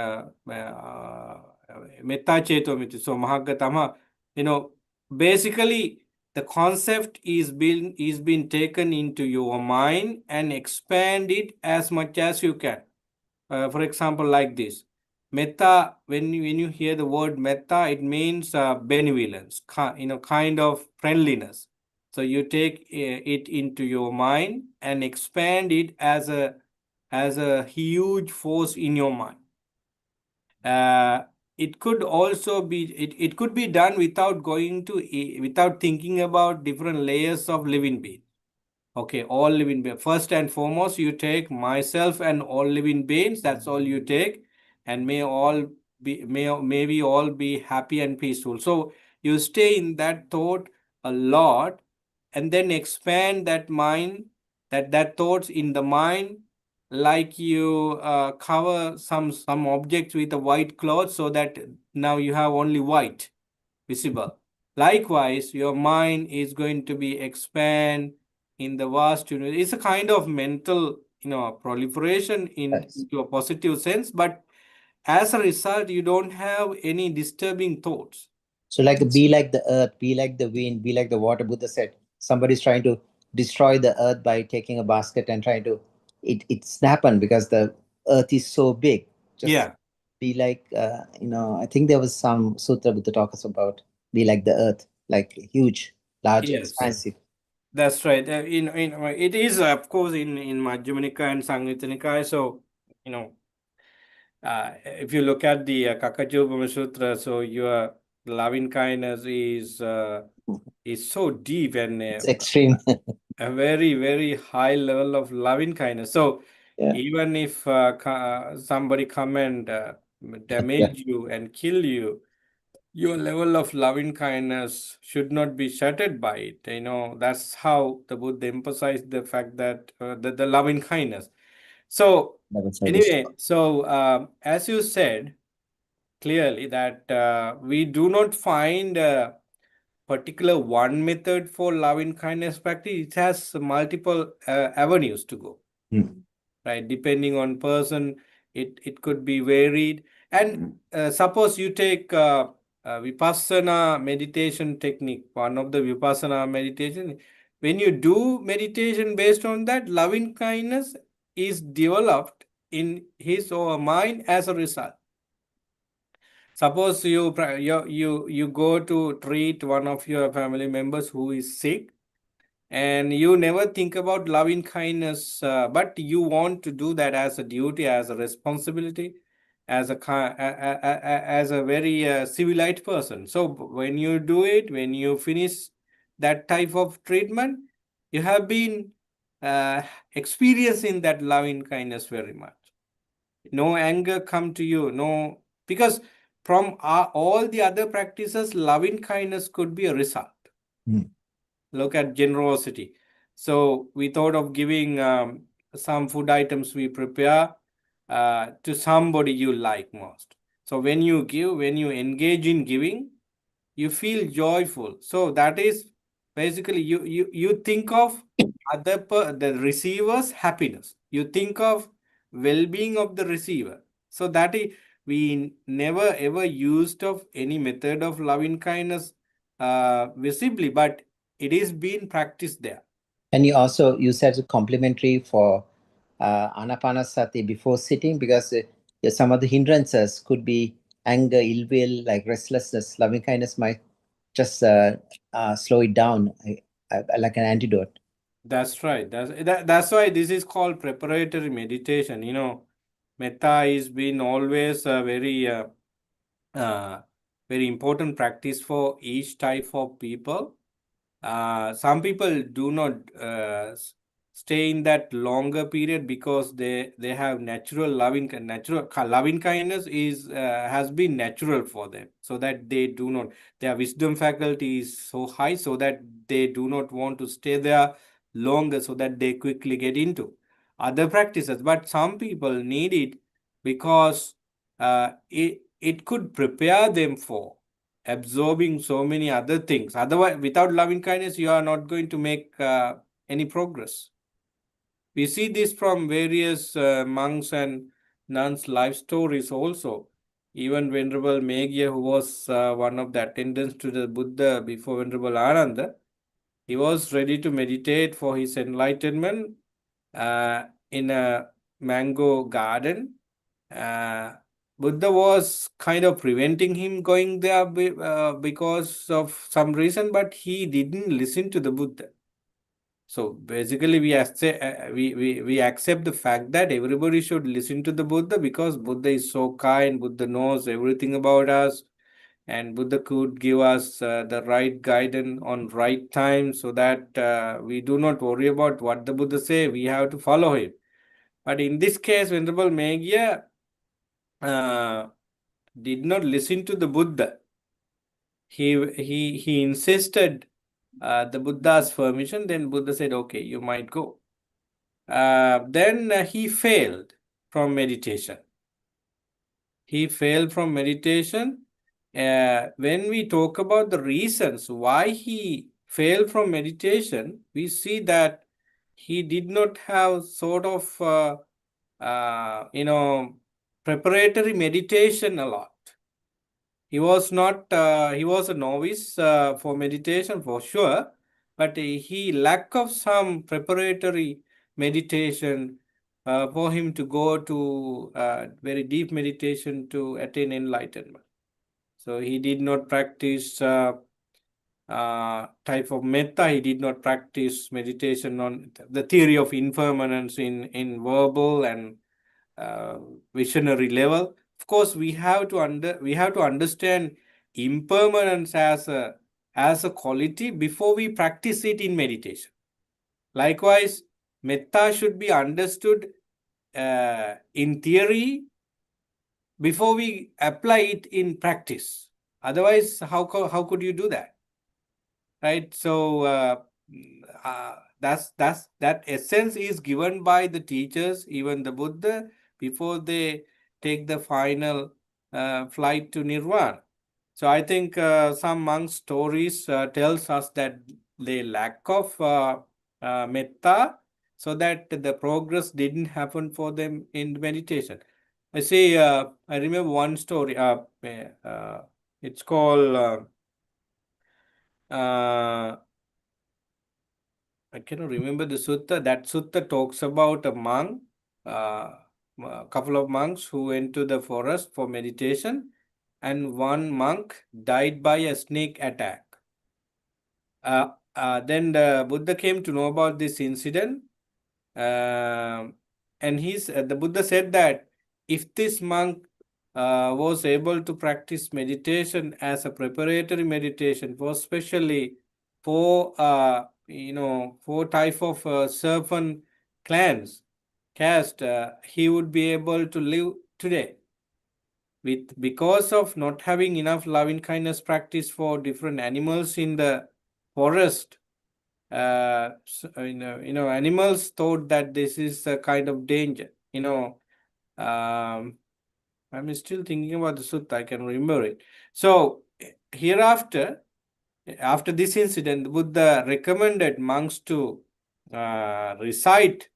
Metta Chetomiti. So Mahagatama, basically the concept is being taken into your mind and expand it as much as you can. For example, like this. Metta, when you hear the word metta, it means benevolence, kind of friendliness. So you take it into your mind and expand it as a huge force in your mind. It could also be it could be done without without thinking about different layers of living beings. Okay, all living beings. First and foremost, you take myself and all living beings. That's all you take, and may we all be happy and peaceful. So you stay in that thought a lot, and then expand that mind, that thoughts in the mind, like you cover some objects with a white cloth, so that now you have only white visible. Likewise, your mind is going to be expand in the vast universe. It's a kind of mental, proliferation into a positive sense, but as a result, you don't have any disturbing thoughts. So be like the earth, be like the wind, be like the water. Buddha said somebody's trying to destroy the earth by taking a basket and trying to it's happened because the earth is so big. Just be like I think there was some sutra Buddha talks about be like the earth, like huge, large, expansive. That's right. It is, of course, in Majjhima Nikaya and Samyutta Nikaya. So, if you look at the Kakachupama Sutra, so your loving kindness is so deep and it's extreme. A very, very high level of loving kindness. So even if somebody come and damage you and kill you, your level of loving kindness should not be shattered by it. That's how the Buddha emphasized the fact that the loving kindness. So anyway, so as you said clearly that we do not find a particular one method for loving kindness practice. It has multiple avenues to go, right? Depending on person, it could be varied. And suppose you take vipassana meditation technique. One of the vipassana meditation, when you do meditation based on that, loving kindness is developed in his or her mind as a result. Suppose you go to treat one of your family members who is sick, and you never think about loving kindness, but you want to do that as a duty, as a responsibility, as a very civilized person. So when you do it, when you finish that type of treatment, you have been experiencing that loving kindness very much. No anger come to you, no, because from all the other practices, loving kindness could be a result. Look at generosity. So we thought of giving some food items we prepare to somebody you like most. So when you give, when you engage in giving, you feel joyful. So that is basically you think of the receiver's happiness. You think of well-being of the receiver. So that is, we never ever used of any method of loving kindness visibly, but it is being practiced there. And you said complimentary for anapanasati before sitting, because some of the hindrances could be anger, ill will, like restlessness. Loving kindness might just slow it down, like an antidote. That's right. That's why this is called preparatory meditation. You know, metta is been always a very important practice for each type of people. Some people do not stay in that longer period because they have natural loving kindness is has been natural for them, so that they do not, their wisdom faculty is so high, so that they do not want to stay there longer, so that they quickly get into other practices. But some people need it because it could prepare them for absorbing so many other things. Otherwise, without loving kindness, you are not going to make any progress. We see this from various monks and nuns' life stories also. Even Venerable Megya, who was one of the attendants to the Buddha before Venerable Ananda, he was ready to meditate for his enlightenment in a mango garden. Buddha was kind of preventing him going there because of some reason, but he didn't listen to the Buddha. So basically, we accept the fact that everybody should listen to the Buddha, because Buddha is so kind. Buddha knows everything about us, and Buddha could give us the right guidance on right time, so that we do not worry about what the Buddha say. We have to follow him. But in this case, Venerable Megya did not listen to the Buddha. He insisted the Buddha's permission. Then Buddha said, "Okay, you might go." Then he failed from meditation. He failed from meditation. When we talk about the reasons why he failed from meditation, we see that he did not have sort of preparatory meditation a lot. He was not, he was a novice for meditation for sure, but he lack of some preparatory meditation for him to go to very deep meditation to attain enlightenment. So he did not practice type of metta. He did not practice meditation on the theory of impermanence in verbal and visionary level. Of course, we have to understand impermanence as a quality before we practice it in meditation. Likewise, metta should be understood in theory before we apply it in practice. Otherwise, how could you do that? Right? So that essence is given by the teachers, even the Buddha, before they take the final flight to nirvana. So I think some monks' stories tells us that they lack of metta, so that the progress didn't happen for them in meditation. I say, I remember one story. It's called I cannot remember the sutta. That sutta talks about a monk, a couple of monks who went to the forest for meditation, and one monk died by a snake attack. Then the Buddha came to know about this incident, and the Buddha said that if this monk was able to practice meditation as a preparatory meditation for especially for four type of serpent clans caste, he would be able to live today. Because of not having enough loving kindness practice for different animals in the forest, animals thought that this is a kind of danger. I'm still thinking about the sutta. I can remember it. So hereafter, after this incident, Buddha recommended monks to recite,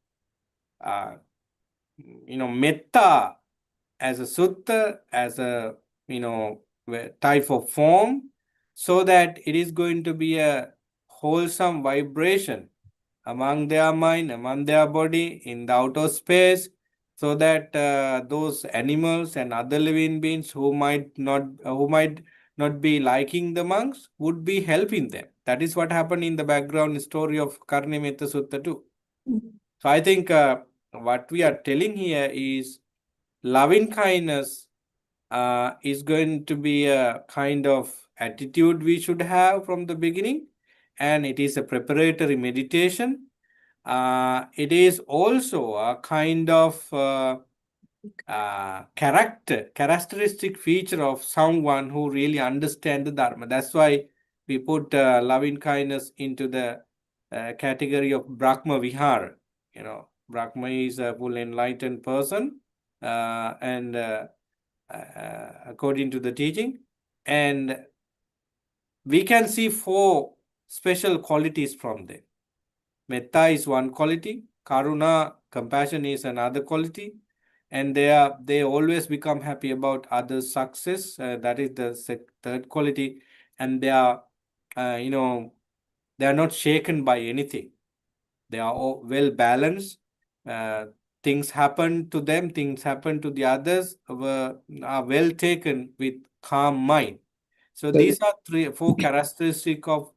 metta as a sutta, as a type of form, so that it is going to be a wholesome vibration among their mind, among their body, in the outer space, so that those animals and other living beings who might not be liking the monks would be helping them. That is what happened in the background story of Karnimetta Sutta too. So I think what we are telling here is loving kindness is going to be a kind of attitude we should have from the beginning, and it is a preparatory meditation. It is also a kind of characteristic feature of someone who really understands the Dharma. That's why we put loving kindness into the category of Brahma Vihara. Brahma is a full enlightened person, and according to the teaching, and we can see four special qualities from them. Metta is one quality, Karuna, compassion, is another quality, and they always become happy about others' success. That is the third quality, and they are not shaken by anything. They are all well balanced. Things happen to them, things happen to the others, are well taken with calm mind. So these are four characteristics of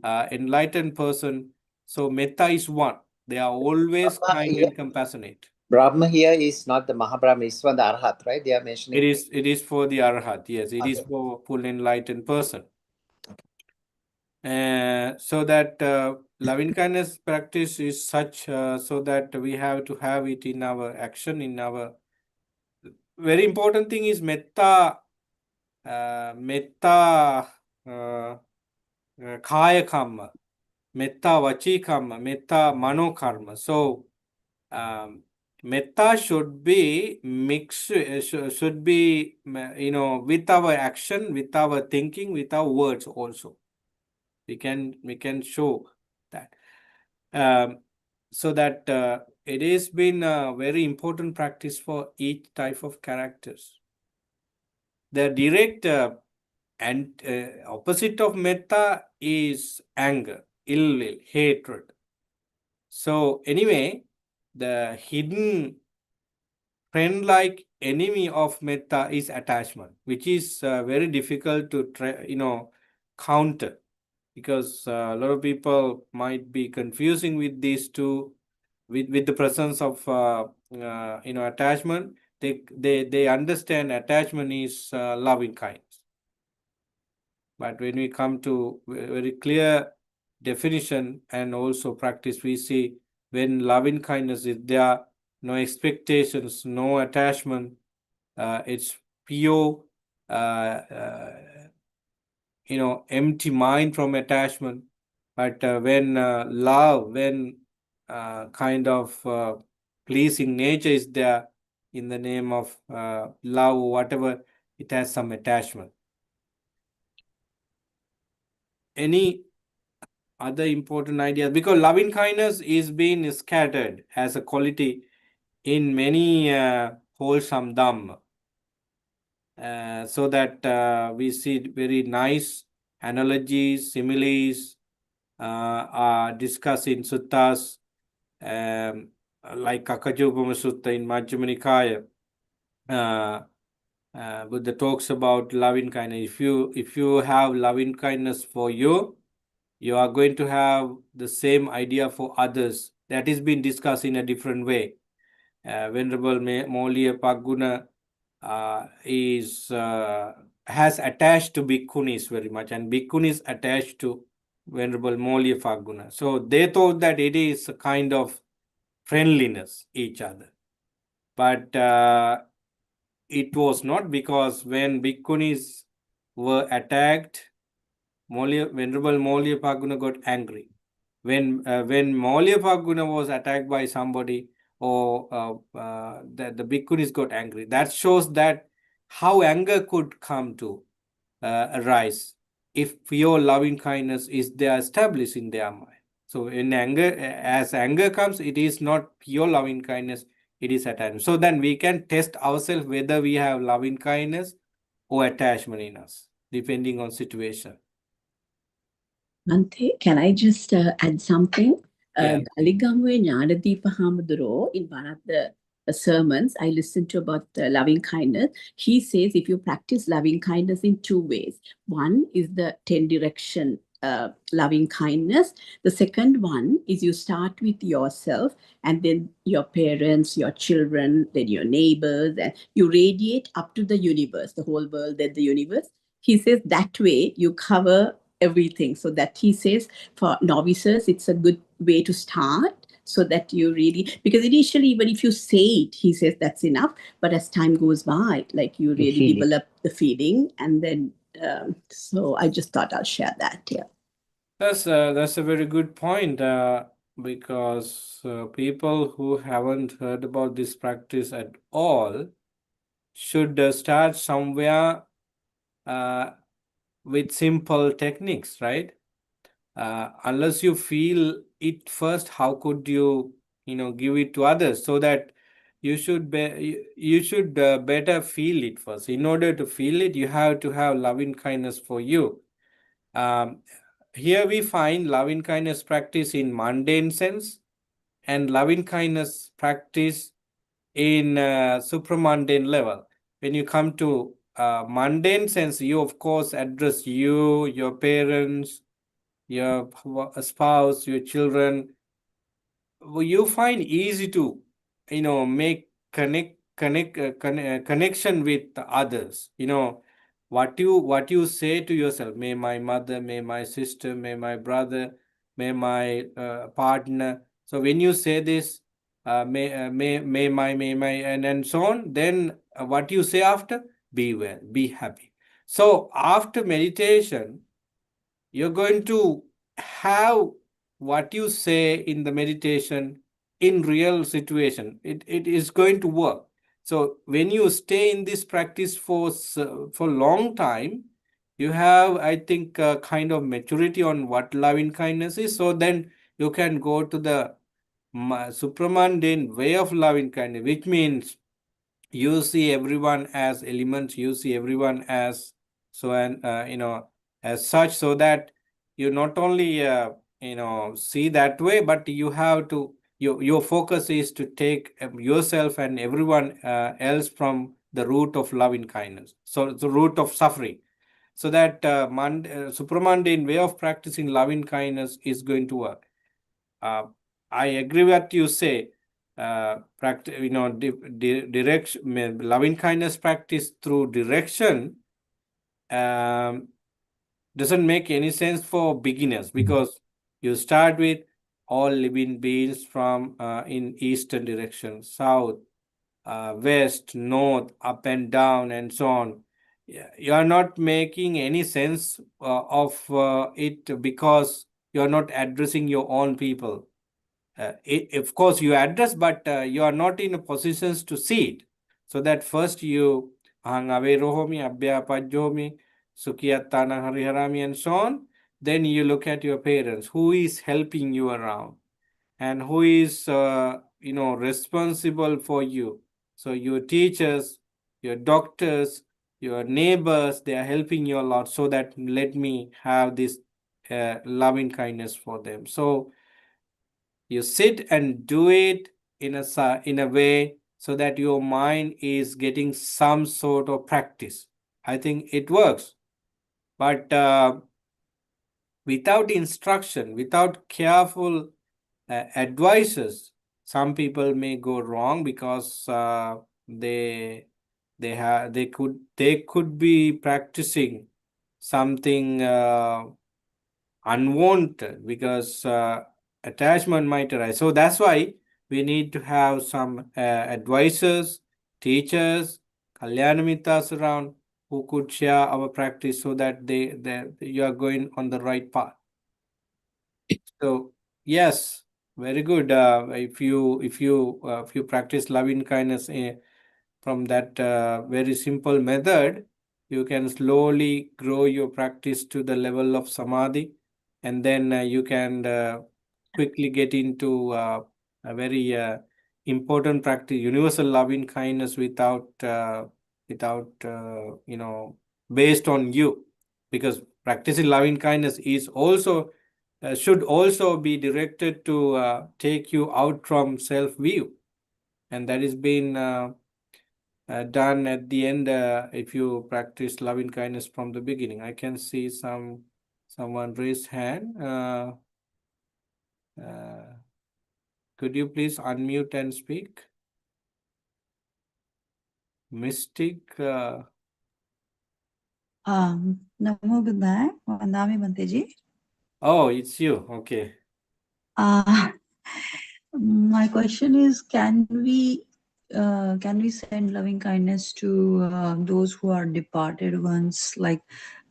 enlightened person. So metta is one. They are always kind and compassionate. Brahma here is not the Mahabrahma, it's for the Arhat, right? They are mentioning. It is for the Arhat, yes. It is for full enlightened person. So that loving kindness practice is such so that we have to have it in our action, in our very important thing is metta, kaya karma, metta vachi karma, metta mano karma. So metta should be mixed, should be with our action, with our thinking, with our words also. We can show that. So that it has been a very important practice for each type of characters. The direct and opposite of metta is anger, ill will, hatred. So anyway, the hidden friend-like enemy of metta is attachment, which is very difficult to counter, because a lot of people might be confusing with these two, with the presence of attachment. They understand attachment is loving kindness, but when we come to very clear definition and also practice, we see when loving kindness is there, no expectations, no attachment, it's pure empty mind from attachment. But when love, when kind of pleasing nature is there in the name of love or whatever, it has some attachment. Any other important ideas? Because loving kindness is being scattered as a quality in many wholesome Dhamma. So that we see very nice analogies, similes, are discussed in suttas, like Kakajupama Sutta in Majjhima Nikaya. Buddha talks about loving kindness. If you have loving kindness for you, you are going to have the same idea for others. That is being discussed in a different way. Venerable Maulia Paguna has attached to Bhikkhunis very much, and Bhikkhunis attached to Venerable Maulia Paguna. So they thought that it is a kind of friendliness each other. But it was not, because when Bhikkhunis were attacked, Venerable Maulia Paguna got angry. When Maulia Paguna was attacked by somebody, or the Bhikkhunis got angry. That shows that how anger could come to arise if your loving kindness is there established in their mind. So in anger, as anger comes, it is not pure loving kindness, it is attachment. So then we can test ourselves whether we have loving kindness or attachment in us, depending on situation. Ante, can I just add something? Yeah. Galigamwe Gnanadeepa Hamaduro, in one of the sermons I listened to about loving kindness, he says if you practice loving kindness in two ways. One is the 10 direction loving kindness. The second one is you start with yourself, and then your parents, your children, then your neighbors, and you radiate up to the universe, the whole world, then the universe. He says that way you cover everything. So that he says for novices, it's a good way to start, so that you really, because initially, even if you say it, he says that's enough. But as time goes by, like you really feel it. develop the feeling. And then, so I just thought I'll share that here. That's a very good point, because people who haven't heard about this practice at all should start somewhere with simple techniques, right? Unless you feel it first, how could you give it to others? So that you should better feel it first. In order to feel it, you have to have loving kindness for you. Here we find loving kindness practice in mundane sense, and loving kindness practice in supramundane level. When you come to mundane sense, you of course address you, your parents, your spouse, your children. You find easy to make connection with others. What you say to yourself, may my mother, may my sister, may my brother, may my partner. So when you say this, may my, and so on, then what you say after, be well, be happy. So after meditation, you're going to have what you say in the meditation in real situation. It is going to work. So when you stay in this practice for long time, you have, I think, a kind of maturity on what loving kindness is. So then you can go to the supramundane way of loving kindness, which means you see everyone as elements, you see everyone as so, and as such, so that you not only see that way, but you have to, your focus is to take yourself and everyone else from the root of loving kindness, so the root of suffering. So that supramundane way of practicing loving kindness is going to work. I agree with what you say. Practice, direction, loving kindness practice through direction doesn't make any sense for beginners, because you start with all living beings from in eastern direction, south, west, north, up and down, and so on. You are not making any sense of it, because you are not addressing your own people. Of course you address, but you are not in a positions to see it. So that first you rohomi, abhyapajyomi, sukhiyattana hariharami, and so on. Then you look at your parents, who is helping you around, and who is responsible for you. So your teachers, your doctors, your neighbors, they are helping you a lot. So that let me have this loving kindness for them. So you sit and do it in a way so that your mind is getting some sort of practice. I think it works. But without instruction, without careful advices, some people may go wrong because they could be practicing something unwanted, because attachment might arise. So that's why we need to have some advisors, teachers, kalyanamittas around who could share our practice so that you are going on the right path. So yes, very good. If you practice loving kindness from that very simple method, you can slowly grow your practice to the level of samadhi, and then you can quickly get into a very important practice, universal loving kindness, without based on you, because practicing loving kindness is also should also be directed to take you out from self-view, and that is being done at the end if you practice loving kindness from the beginning. I can see someone raise hand. Could you please unmute and speak? Mystic. Namo Buddhaya, Vandami Bhanteji. Oh, it's you. Okay. My question is, can we send loving kindness to those who are departed ones? Like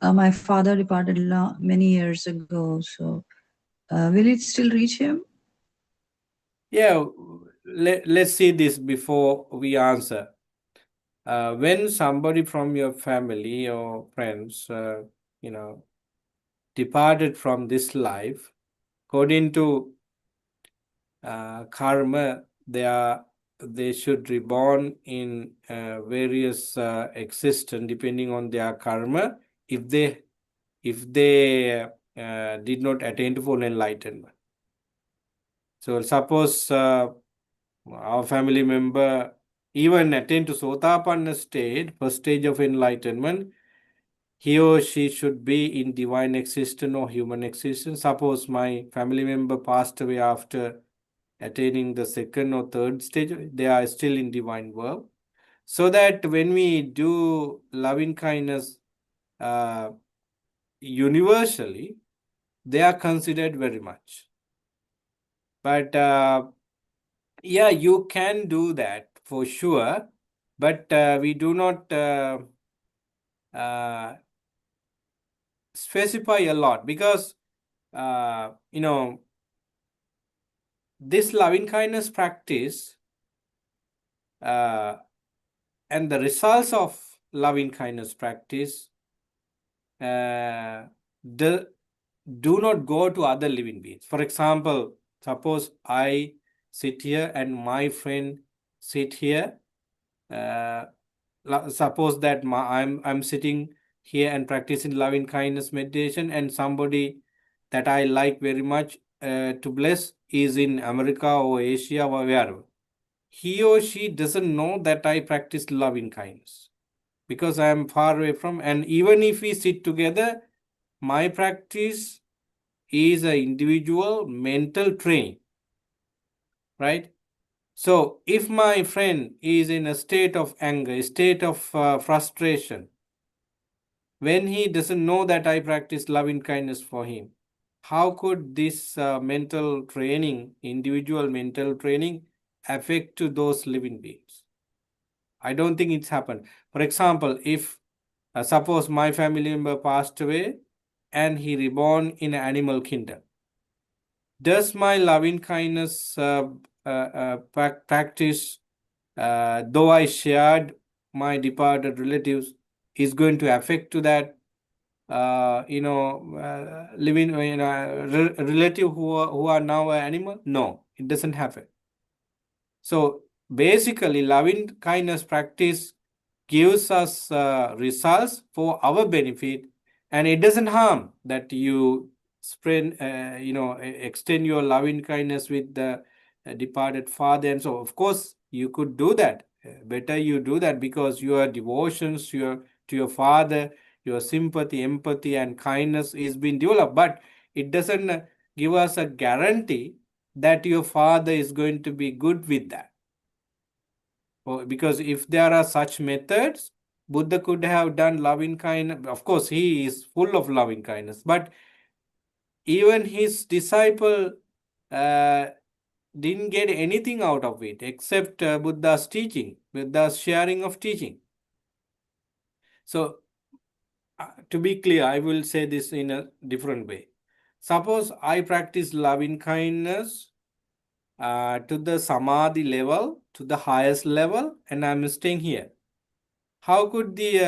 my father departed many years ago, so will it still reach him? Yeah, let's see this before we answer. When somebody from your family or friends, departed from this life, according to karma, they should reborn in various existence depending on their karma, if they did not attain to full enlightenment. So suppose our family member even attain to Sotapanna state, first stage of enlightenment, he or she should be in divine existence or human existence. Suppose my family member passed away after attaining the second or third stage, they are still in divine world. So that when we do loving kindness universally, they are considered very much. But yeah, you can do that for sure, but we do not specify a lot, because this loving kindness practice and the results of loving kindness practice do not go to other living beings. For example, suppose I sit here and my friend sit here. Suppose that I'm sitting here and practicing loving kindness meditation, and somebody that I like very much to bless is in America or Asia or wherever. He or she doesn't know that I practice loving kindness, because I am far away from. And even if we sit together, my practice is an individual mental training, right? So if my friend is in a state of anger, a state of frustration, when he doesn't know that I practice loving kindness for him, how could this mental training, individual mental training, affect to those living beings? I don't think it's happened. For example, if suppose my family member passed away and he reborn in an animal kingdom, does my loving kindness practice, though I shared my departed relatives, is going to affect to that living relative who are now an animal? No, it doesn't happen. So basically, loving kindness practice gives us results for our benefit, and it doesn't harm that you spread, extend your loving kindness with the departed father. And so, of course, you could do that. Better you do that, because your devotions to your father, your sympathy, empathy, and kindness is being developed. But it doesn't give us a guarantee that your father is going to be good with that. Because if there are such methods, Buddha could have done loving kindness. Of course, he is full of loving kindness, but even his disciple didn't get anything out of it except Buddha's teaching, Buddha's sharing of teaching. So, to be clear, I will say this in a different way. Suppose I practice loving kindness to the samadhi level, to the highest level, and I'm staying here. How could the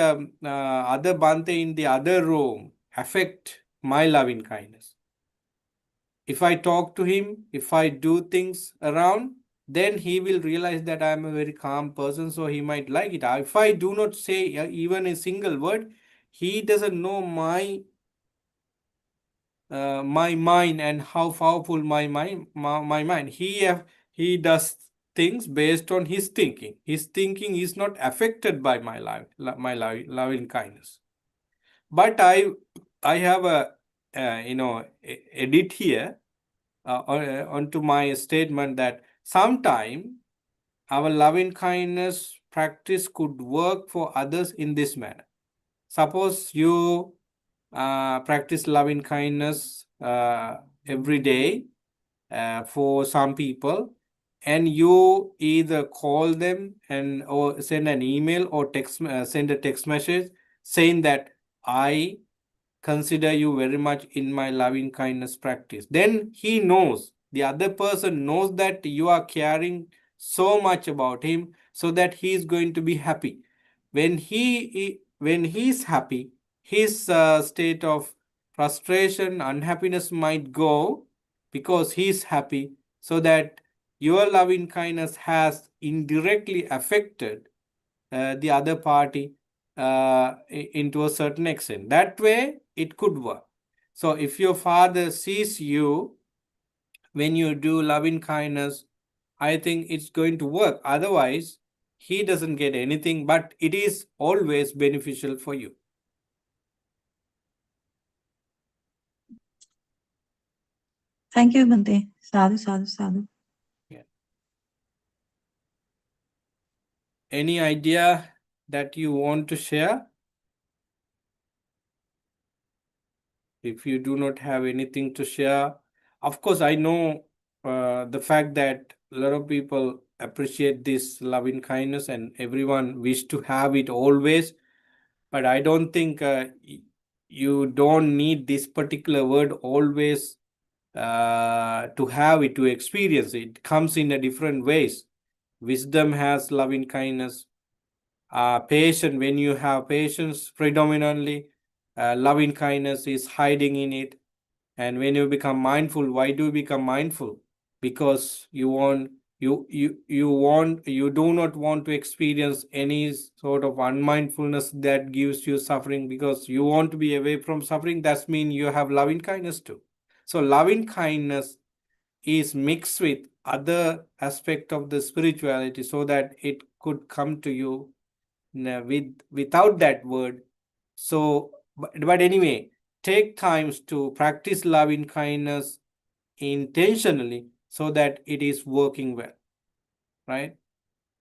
other Bhante in the other room affect my loving kindness? If I talk to him, if I do things around, then he will realize that I am a very calm person, so he might like it. If I do not say even a single word, he doesn't know my mind and how powerful my mind. He does things based on his thinking. His thinking is not affected by my loving kindness. But I have a edit here onto my statement that sometime our loving kindness practice could work for others in this manner. Suppose you practice loving kindness every day for some people, and you either call them or send an email or send a text message saying that I consider you very much in my loving kindness practice. Then he knows, the other person knows that you are caring so much about him, so that he is going to be happy. When he is happy, his state of frustration, unhappiness might go, because he is happy, so that your loving kindness has indirectly affected the other party into a certain extent. That way, it could work. So if your father sees you when you do loving kindness, I think it's going to work. Otherwise, he doesn't get anything, but it is always beneficial for you. Thank you, Bhante. Sadhu, sadhu, sadhu. Yeah. Any idea that you want to share? If you do not have anything to share, of course, I know the fact that a lot of people appreciate this loving kindness and everyone wish to have it always. But I don't think you don't need this particular word always to have it, to experience it. It comes in a different ways. Wisdom has loving kindness. Patience, when you have patience predominantly, loving kindness is hiding in it. And when you become mindful, why do you become mindful? Because you do not want to experience any sort of unmindfulness that gives you suffering, because you want to be away from suffering. That means you have loving kindness too. So loving kindness is mixed with other aspect of the spirituality, so that it could come to you without that word. So, but anyway, take times to practice loving kindness intentionally, so that it is working well, right?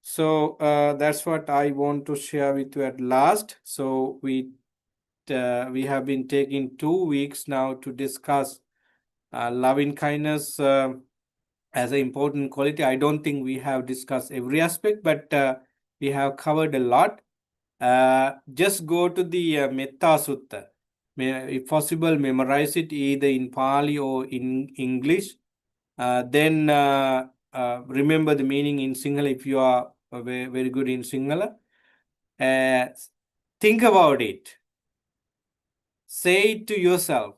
So that's what I want to share with you at last. So we have been taking 2 weeks now to discuss loving kindness as an important quality. I don't think we have discussed every aspect, but we have covered a lot. Just go to the Metta Sutta. If possible, memorize it either in Pali or in English. Then remember the meaning in Sinhala if you are very, very good in Sinhala. Think about it. Say it to yourself.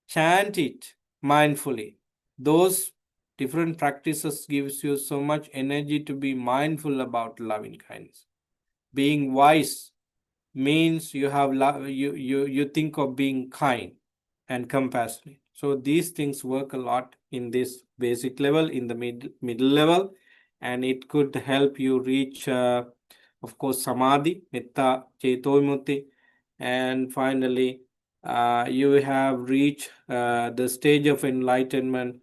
Chant it mindfully. Those different practices gives you so much energy to be mindful about loving kindness. Being wise means you have love, you think of being kind and compassionate. So these things work a lot in this basic level, in the middle level, and it could help you reach, of course, samadhi, metta, ceto vimutti, and finally, you have reached the stage of enlightenment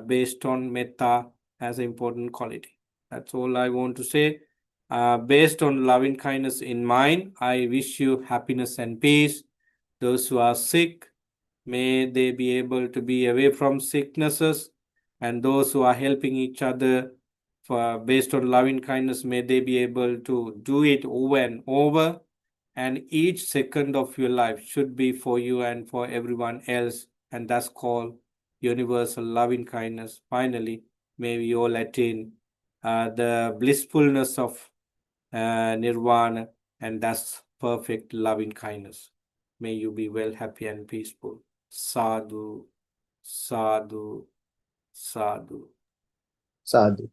based on metta as an important quality. That's all I want to say. Based on loving kindness in mind, I wish you happiness and peace. Those who are sick, may they be able to be away from sicknesses, and those who are helping each other based on loving kindness, may they be able to do it over and over. And each second of your life should be for you and for everyone else, and that's called universal loving kindness. Finally, may we all attain the blissfulness of nirvana, and that's perfect loving kindness. May you be well, happy, and peaceful. Sadhu, sadhu, sadhu. Sadhu.